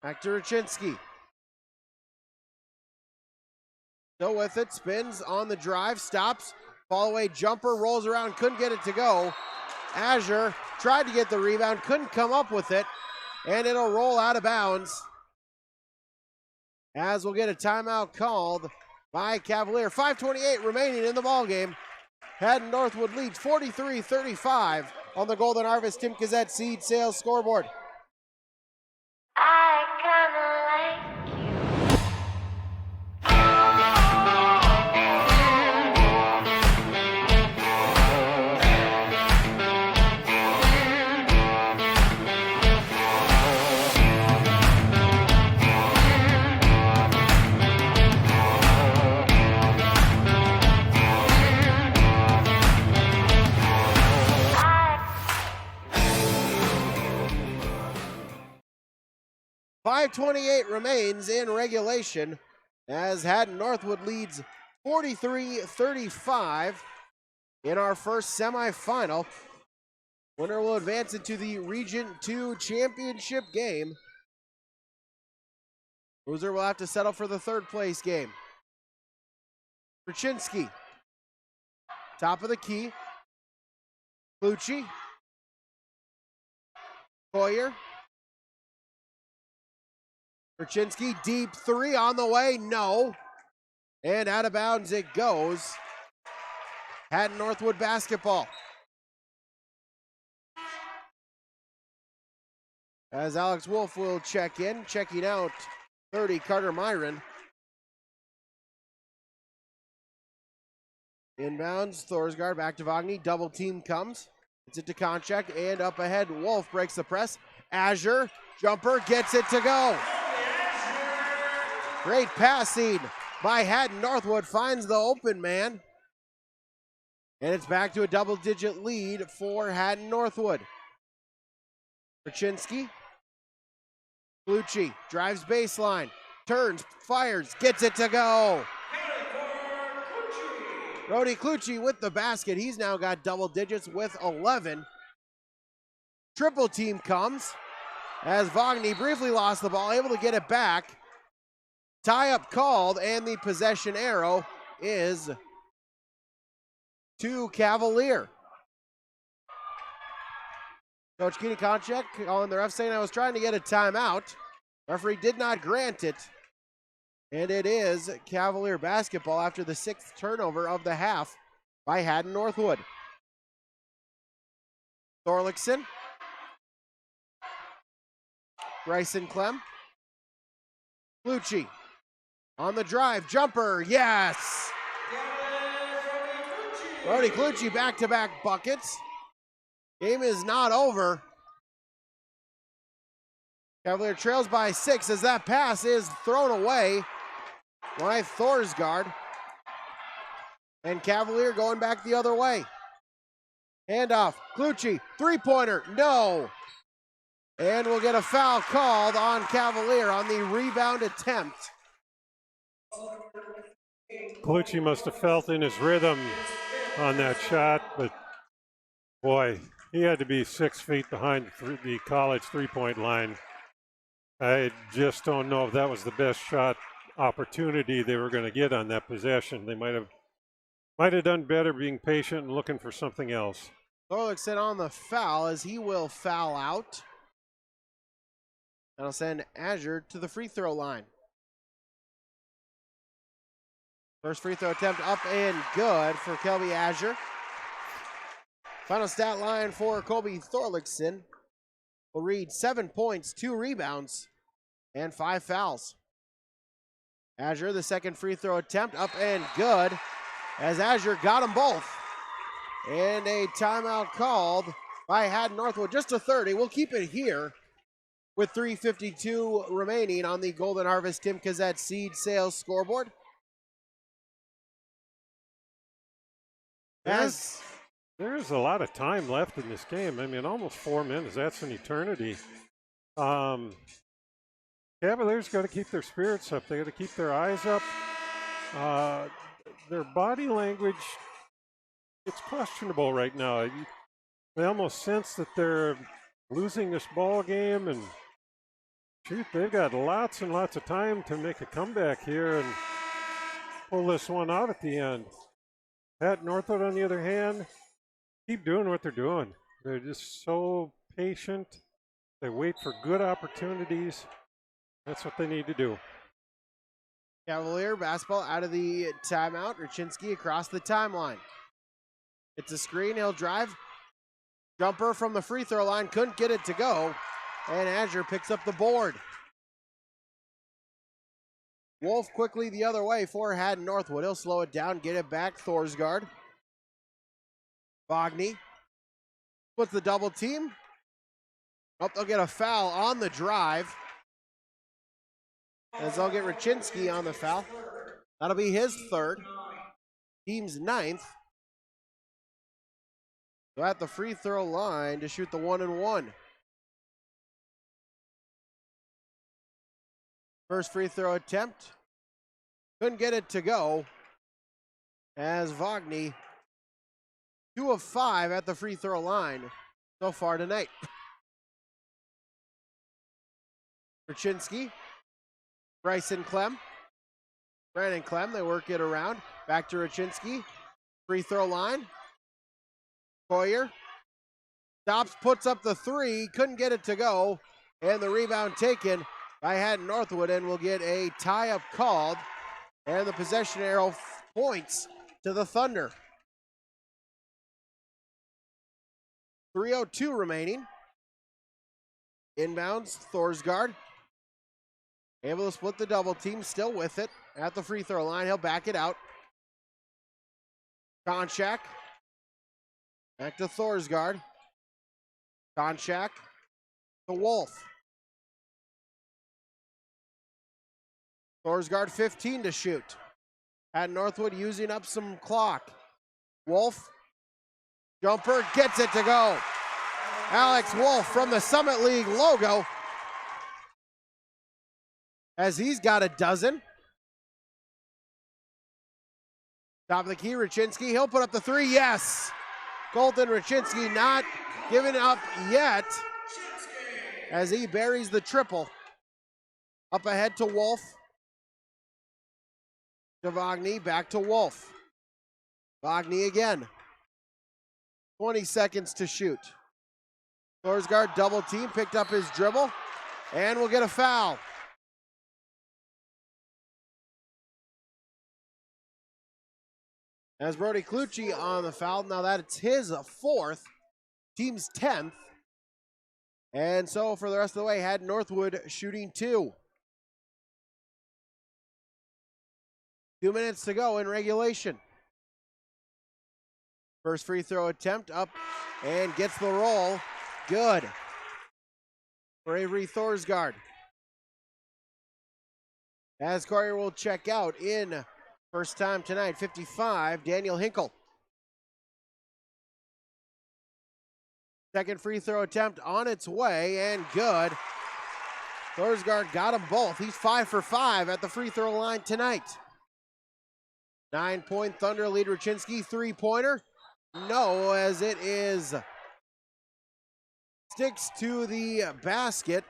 Back to Raczynski. Still with it, spins on the drive, stops. Fall away jumper, rolls around, couldn't get it to go. Azure tried to get the rebound, couldn't come up with it. And it'll roll out of bounds. As we'll get a timeout called by Cavalier. 5:28 remaining in the ballgame. Hatton-Northwood leads 43-35 on the Golden Harvest Tim Gazette Seed Sales scoreboard. I kinda like you. 5:28 remains in regulation as Hatton-Northwood leads 43-35 in our first semifinal. Winner will advance into the Region 2 championship game. Loser will have to settle for the third place game. Raczynski, top of the key. Clucci, Coyer. Raczynski, deep 3 on the way, no. And out of bounds it goes. Hatton-Northwood basketball. As Alex Wolf will check in, checking out 30, Carter Myron. Inbounds, Thorsgaard back to Wagner, double team comes. It's it to Konchak, and up ahead, Wolf breaks the press. Azure, jumper, gets it to go. Great passing by Hatton-Northwood, finds the open man. And it's back to a double-digit lead for Hatton-Northwood. Raczynski Clucci drives baseline, turns, fires, gets it to go. Brody Clucci with the basket. He's now got double digits with 11. Triple team comes as Vogny briefly lost the ball, able to get it back. Tie up called, and the possession arrow is to Cavalier. Coach Kenny Konchak calling the ref, saying I was trying to get a timeout. Referee did not grant it. And it is Cavalier basketball after the 6th turnover of the half by Hatton-Northwood. Thorlickson. Bryson Clem. Lucci on the drive, jumper, yes! Brody Clucci back-to-back buckets. Game is not over. Cavalier trails by 6 as that pass is thrown away by Thorsgaard. And Cavalier going back the other way. Handoff, Clucci, three-pointer, no! And we'll get a foul called on Cavalier on the rebound attempt. Clucci must have felt in his rhythm on that shot, but boy, he had to be 6 feet behind the college three-point line. I just don't know if that was the best shot opportunity they were going to get on that possession. They might have done better being patient and looking for something else. Thorlickson on the foul as he will foul out. That'll send Azure to the free throw line. First free throw attempt up and good for Kelby Azure. Final stat line for Colby Thorlickson will read 7 points, 2 rebounds, and 5 fouls. Azure, the second free throw attempt up and good as Azure got them both. And a timeout called by Hatton-Northwood, just a 30. We'll keep it here with 3:52 remaining on the Golden Harvest Tim Kazette Seed Sales scoreboard. There's a lot of time left in this game. I mean, almost 4 minutes. That's an eternity. Cavaliers got to keep their spirits up. They got to keep their eyes up. Their body language, it's questionable right now. They almost sense that they're losing this ball game, and shoot, they've got lots and lots of time to make a comeback here and pull this one out at the end. Hatton-Northwood, on the other hand, keep doing what they're doing. They're just so patient. They wait for good opportunities. That's what they need to do. Cavalier basketball out of the timeout. Raczynski across the timeline. It's a screen. He'll drive. Jumper from the free throw line. Couldn't get it to go. And Azure picks up the board. Wolf quickly the other way for Hatton-Northwood. He'll slow it down, get it back. Thorsgaard. Vogny. Puts the double team. Oh, they'll get a foul on the drive. As they'll get Raczynski on the foul. That'll be his third. Team's 9th. So at the free throw line to shoot the 1-and-1. First free throw attempt. Couldn't get it to go. As Vogny, 2 of 5 at the free throw line so far tonight. Raczynski. Bryson Clem. Brandon Clem, they work it around. Back to Raczynski. Free throw line. Coyer. Stops, puts up the 3. Couldn't get it to go. And the rebound taken by Hatton-Northwood, and we'll get a tie-up called. And the possession arrow points to the Thunder. 3:02 remaining. Inbounds, Thorsgaard. Able to split the double team, still with it at the free throw line. He'll back it out. Konchak. Back to Thorsgaard. Konchak to Wolf. Thorsgaard 15 to shoot. Hatton-Northwood using up some clock. Wolf. Jumper gets it to go. Alex Wolf from the Summit League logo as he's got a dozen. Top of the key, Raczynski, he'll put up the three, yes! Colton Raczynski not giving up yet as he buries the triple. Up ahead to Wolf. To Vagny, back to Wolf. Vagny again. 20 seconds to shoot. Thorsgaard double team, picked up his dribble, and will get a foul. As Brody Clucci on the foul. Now that's his fourth, team's 10th. And so for the rest of the way, Hatton-Northwood shooting 2. 2 minutes to go in regulation. First free throw attempt up and gets the roll. Good for Avery Thorsgaard. As Collier will check out in first time tonight, 55, Daniel Hinkle. Second free throw attempt on its way and good. Thorsgaard got them both. He's 5 for 5 at the free throw line tonight. 9-point Thunder lead. Raczynski, three-pointer. No, as it is sticks to the basket.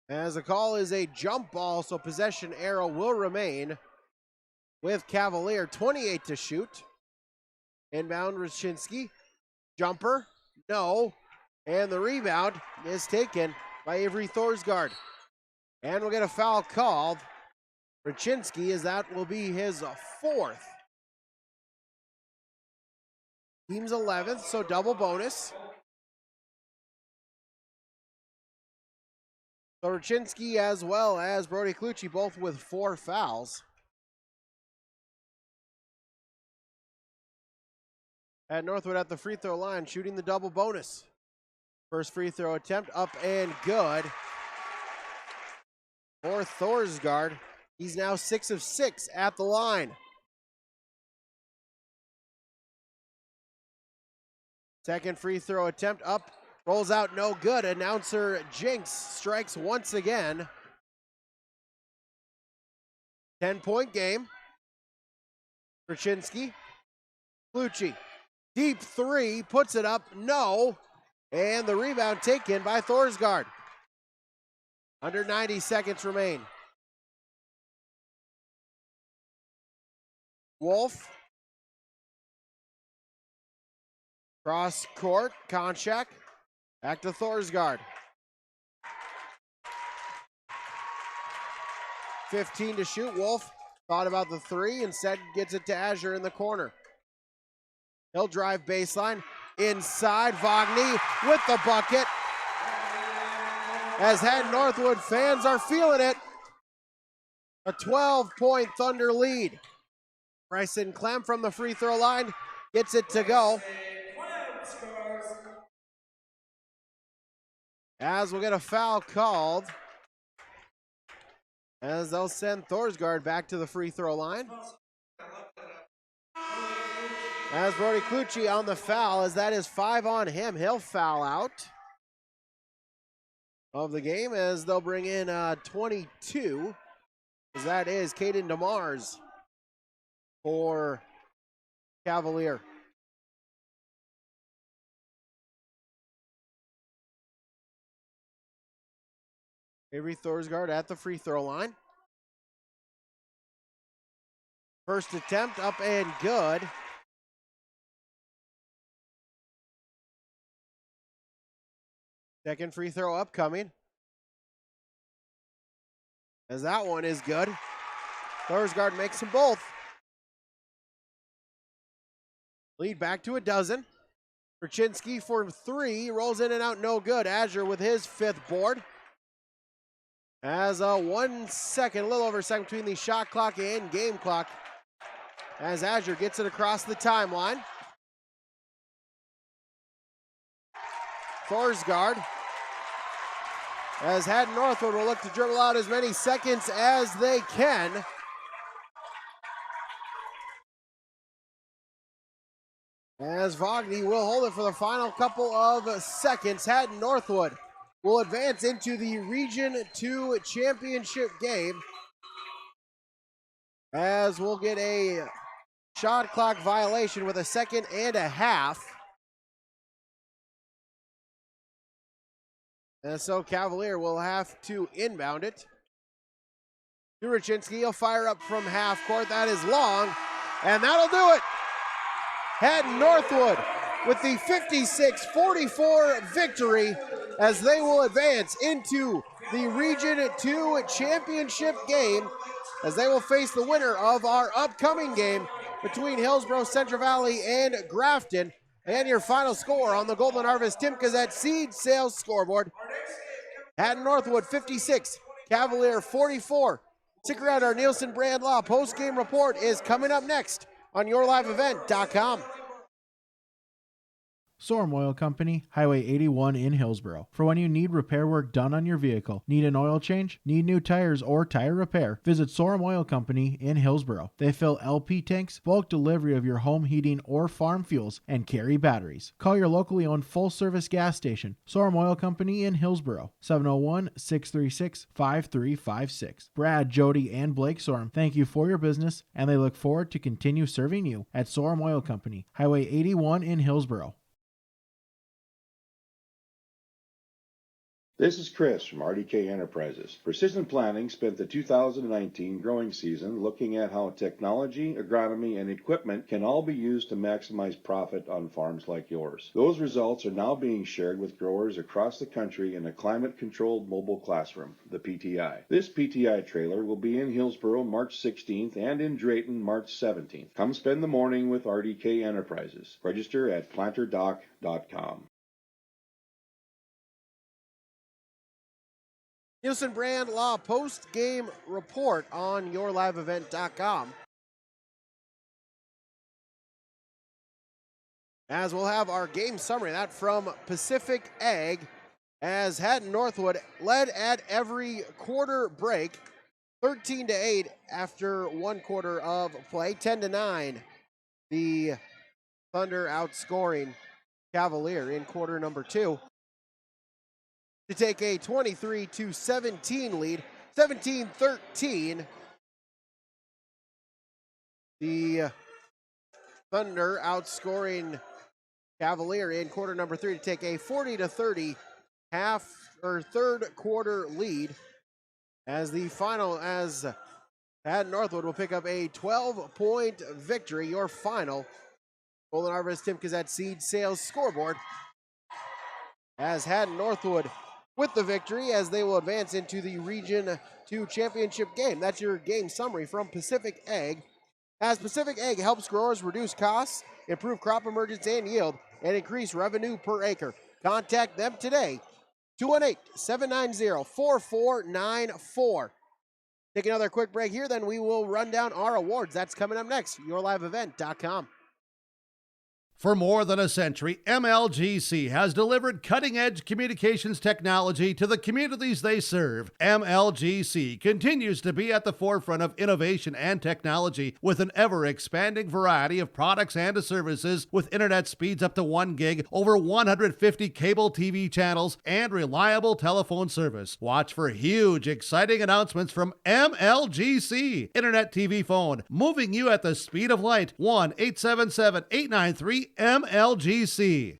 As the call is a jump ball, so possession arrow will remain with Cavalier. 28 to shoot. Inbound Raczynski. Jumper, no. And the rebound is taken by Avery Thorsgaard. And we'll get a foul called. Raczynski, as that will be his fourth. Team's 11th, so double bonus. So Raczynski as well as Brody Clucci both with 4 fouls. Hatton-Northwood at the free throw line, shooting the double bonus. First free throw attempt up and good for Thorsgaard. He's now 6 of 6 at the line. Second free throw attempt up, rolls out no good. Announcer Jinx strikes once again. 10-point game. Raczynski, Clucci, deep three, puts it up, no. And the rebound taken by Thorsgaard. Under 90 seconds remain. Wolf. Cross court, Konchak. Back to Thorsgaard. 15 to shoot. Wolf thought about the three, instead gets it to Azure in the corner. He'll drive baseline. Inside, Vagny with the bucket. As Hatton-Northwood fans are feeling it. A 12-point Thunder lead. Bryson Clem from the free throw line gets it to go. As we'll get a foul called. As they'll send Thorsgaard back to the free throw line. As Brody Clucci on the foul, as that is 5 on him. He'll foul out of the game as they'll bring in 22. As that is Caden DeMars for Cavalier. Avery Thorsgaard at the free throw line. First attempt up and good. Second free throw upcoming. As that one is good. Thorsgaard makes them both. Lead back to a dozen. Raczynski for 3, rolls in and out, no good. Azure with his 5th board. As a 1 second, a little over a second between the shot clock and game clock. As Azure gets it across the timeline. Thorsgaard. As Hatton-Northwood will look to dribble out as many seconds as they can. As Vagny will hold it for the final couple of seconds. Hatton-Northwood will advance into the Region 2 championship game, as we'll get a shot clock violation with a second and a half. And so Cavalier will have to inbound it. Raczynski will fire up from half court. That is long, and that'll do it. Hatton-Northwood with the 56-44 victory, as they will advance into the Region 2 championship game, as they will face the winner of our upcoming game between Hillsborough, Central Valley, and Grafton. And your final score on the Golden Harvest Tim Gazette Seed Sales scoreboard: Hatton-Northwood 56, Cavalier 44. Stick around, our Nielsen Brand Law post-game report is coming up next on YourLiveEvent.com. Sorum Oil Company, Highway 81 in Hillsborough. For when you need repair work done on your vehicle, need an oil change, need new tires, or tire repair, visit Sorum Oil Company in Hillsborough. They fill LP tanks, bulk delivery of your home heating or farm fuels, and carry batteries. Call your locally owned full-service gas station, Sorum Oil Company in Hillsborough, 701-636-5356. Brad, Jody, and Blake Sorum thank you for your business, and they look forward to continue serving you at Sorum Oil Company, Highway 81 in Hillsborough. This is Chris from RDK Enterprises. Precision Planning spent the 2019 growing season looking at how technology, agronomy, and equipment can all be used to maximize profit on farms like yours. Those results are now being shared with growers across the country in a climate-controlled mobile classroom, the PTI. This PTI trailer will be in Hillsborough March 16th and in Drayton March 17th. Come spend the morning with RDK Enterprises. Register at planterdoc.com. Nielsen Brand Law post-game report on YourLiveEvent.com. As we'll have our game summary, that from Pacific Ag, as Hatton-Northwood led at every quarter break, 13-8 after one quarter of play, 10-9. The Thunder outscoring Cavalier in quarter number 2. To take a 23-17 lead, 17-13. The Thunder outscoring Cavalier in quarter number 3 to take a 40-30 third quarter lead, as Hatton-Northwood will pick up a 12-point victory. Your final Golden Harvest Tim Gazette Seed Sales scoreboard, as Hatton-Northwood with the victory, as they will advance into the Region 2 championship game. That's your game summary from Pacific Ag, as Pacific Ag helps growers reduce costs, improve crop emergence and yield, and increase revenue per acre. Contact them today, 218-790-4494. Take another quick break here, then we will run down our awards. That's coming up next, YourLiveEvent.com. For more than a century, MLGC has delivered cutting-edge communications technology to the communities they serve. MLGC continues to be at the forefront of innovation and technology with an ever-expanding variety of products and services, with internet speeds up to 1 gig, over 150 cable TV channels, and reliable telephone service. Watch for huge, exciting announcements from MLGC. Internet TV phone, moving you at the speed of light. 1-877-893 MLGC.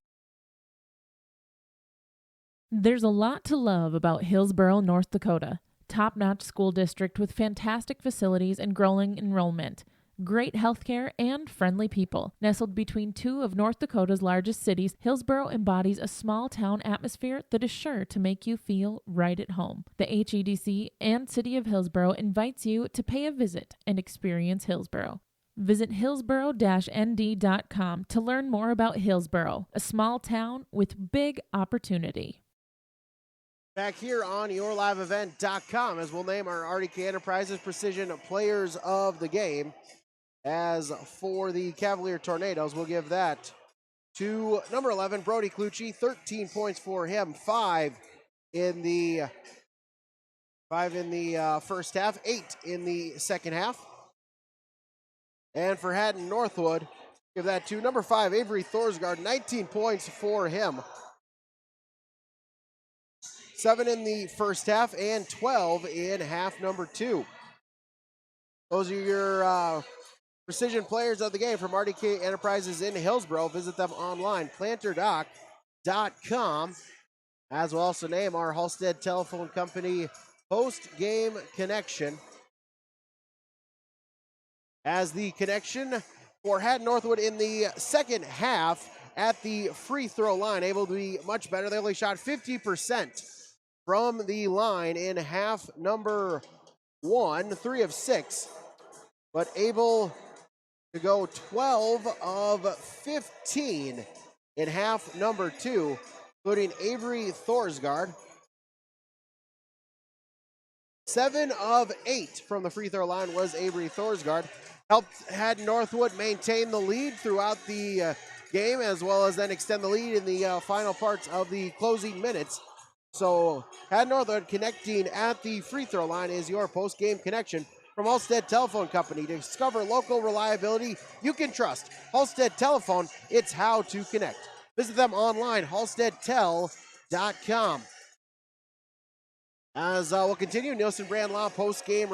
There's a lot to love about Hillsborough, North Dakota. Top-notch school district with fantastic facilities and growing enrollment. Great healthcare and friendly people. Nestled between two of North Dakota's largest cities, Hillsborough embodies a small-town atmosphere that is sure to make you feel right at home. The HEDC and City of Hillsborough invites you to pay a visit and experience Hillsborough. Visit hillsborough-nd.com to learn more about Hillsborough, a small town with big opportunity. Back here on YourLiveEvent.com, as we'll name our RDK Enterprises Precision Players of the Game. As for the Cavalier Tornadoes, we'll give that to number 11, Brody Clucci, 13 points for him, 5 in the first half, 8 in the second half. And for Hatton-Northwood, give that to number 5, Avery Thorsgaard, 19 points for him. 7 in the first half and 12 in half number 2. Those are your precision players of the game from RDK Enterprises in Hillsboro. Visit them online, planterdoc.com. As we'll also name our Halstead Telephone Company post-game connection. As the connection for Hatton-Northwood in the second half at the free throw line, able to be much better. They only shot 50% from the line in half number 1, 3 of 6, but able to go 12 of 15 in half number 2, including Avery Thorsgaard. 7 of 8 from the free throw line was Avery Thorsgaard. Helped Hatton-Northwood maintain the lead throughout the game, as well as then extend the lead in the final parts of the closing minutes. So Hatton-Northwood connecting at the free throw line is your post-game connection from Halstead Telephone Company. To discover local reliability you can trust. Halstead Telephone, it's how to connect. Visit them online, halsteadtel.com. As we'll continue, Nielsen Brand Law post-game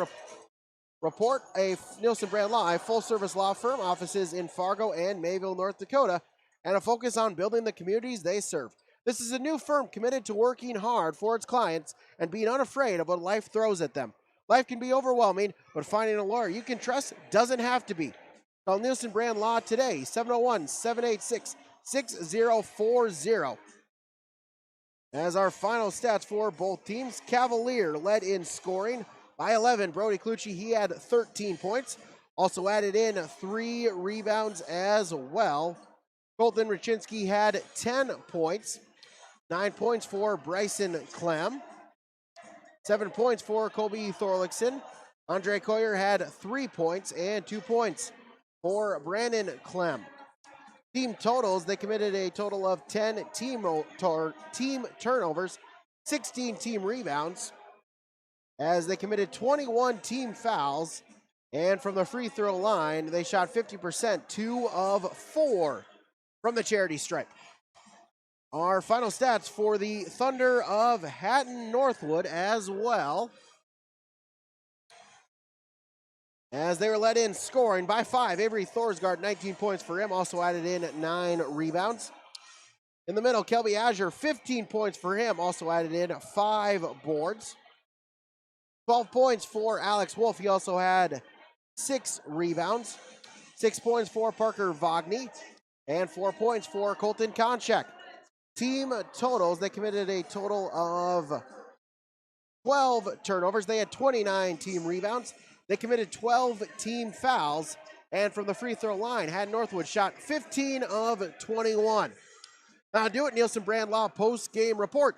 report. A Nielsen Brand Law, a full-service law firm, offices in Fargo and Mayville, North Dakota, and a focus on building the communities they serve. This is a new firm committed to working hard for its clients and being unafraid of what life throws at them. Life can be overwhelming, but finding a lawyer you can trust doesn't have to be. Call Nielsen Brand Law today, 701-786-6040. As our final stats for both teams, Cavalier led in scoring by 11. Brody Clucci, he had 13 points. Also added in 3 rebounds as well. Colton Rachinsky had 10 points. 9 points for Bryson Clem. 7 points for Colby Thorlickson. Andre Coyer had 3 points and 2 points for Brandon Clem. Team totals, they committed a total of 10 team turnovers, 16 team rebounds, as they committed 21 team fouls, and from the free throw line, they shot 50%, 2 of 4 from the charity stripe. Our final stats for the Thunder of Hatton-Northwood as well, as they were led in scoring by 5. Avery Thorsgaard, 19 points for him, also added in 9 rebounds. In the middle, Kelby Azure, 15 points for him, also added in 5 boards. 12 points for Alex Wolf, he also had 6 rebounds. 6 points for Parker Vogney, and 4 points for Colton Konchak. Team totals, they committed a total of 12 turnovers. They had 29 team rebounds. They committed 12 team fouls. And from the free throw line, Hatton-Northwood shot 15 of 21. Now do it, Nielsen Brand Law post-game report,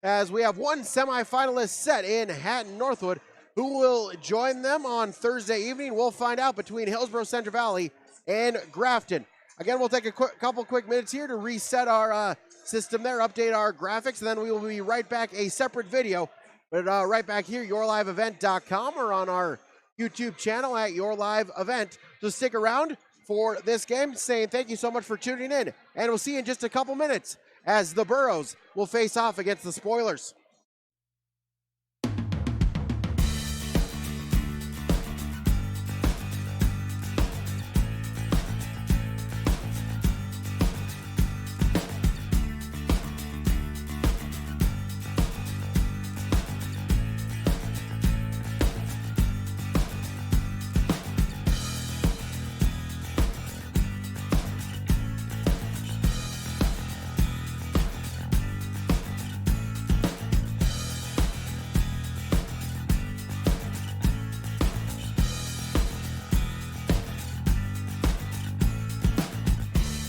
as we have one semifinalist set in Hatton-Northwood. Who will join them on Thursday evening? We'll find out between Hillsboro Central Valley and Grafton. Again, we'll take a couple quick minutes here to reset our system there, update our graphics, and then we will be right back, a separate video, but right back here, yourliveevent.com, or on our YouTube channel at Your Live Event. So stick around for this game, saying thank you so much for tuning in, and we'll see you in just a couple minutes as the Burros will face off against the Spoilers.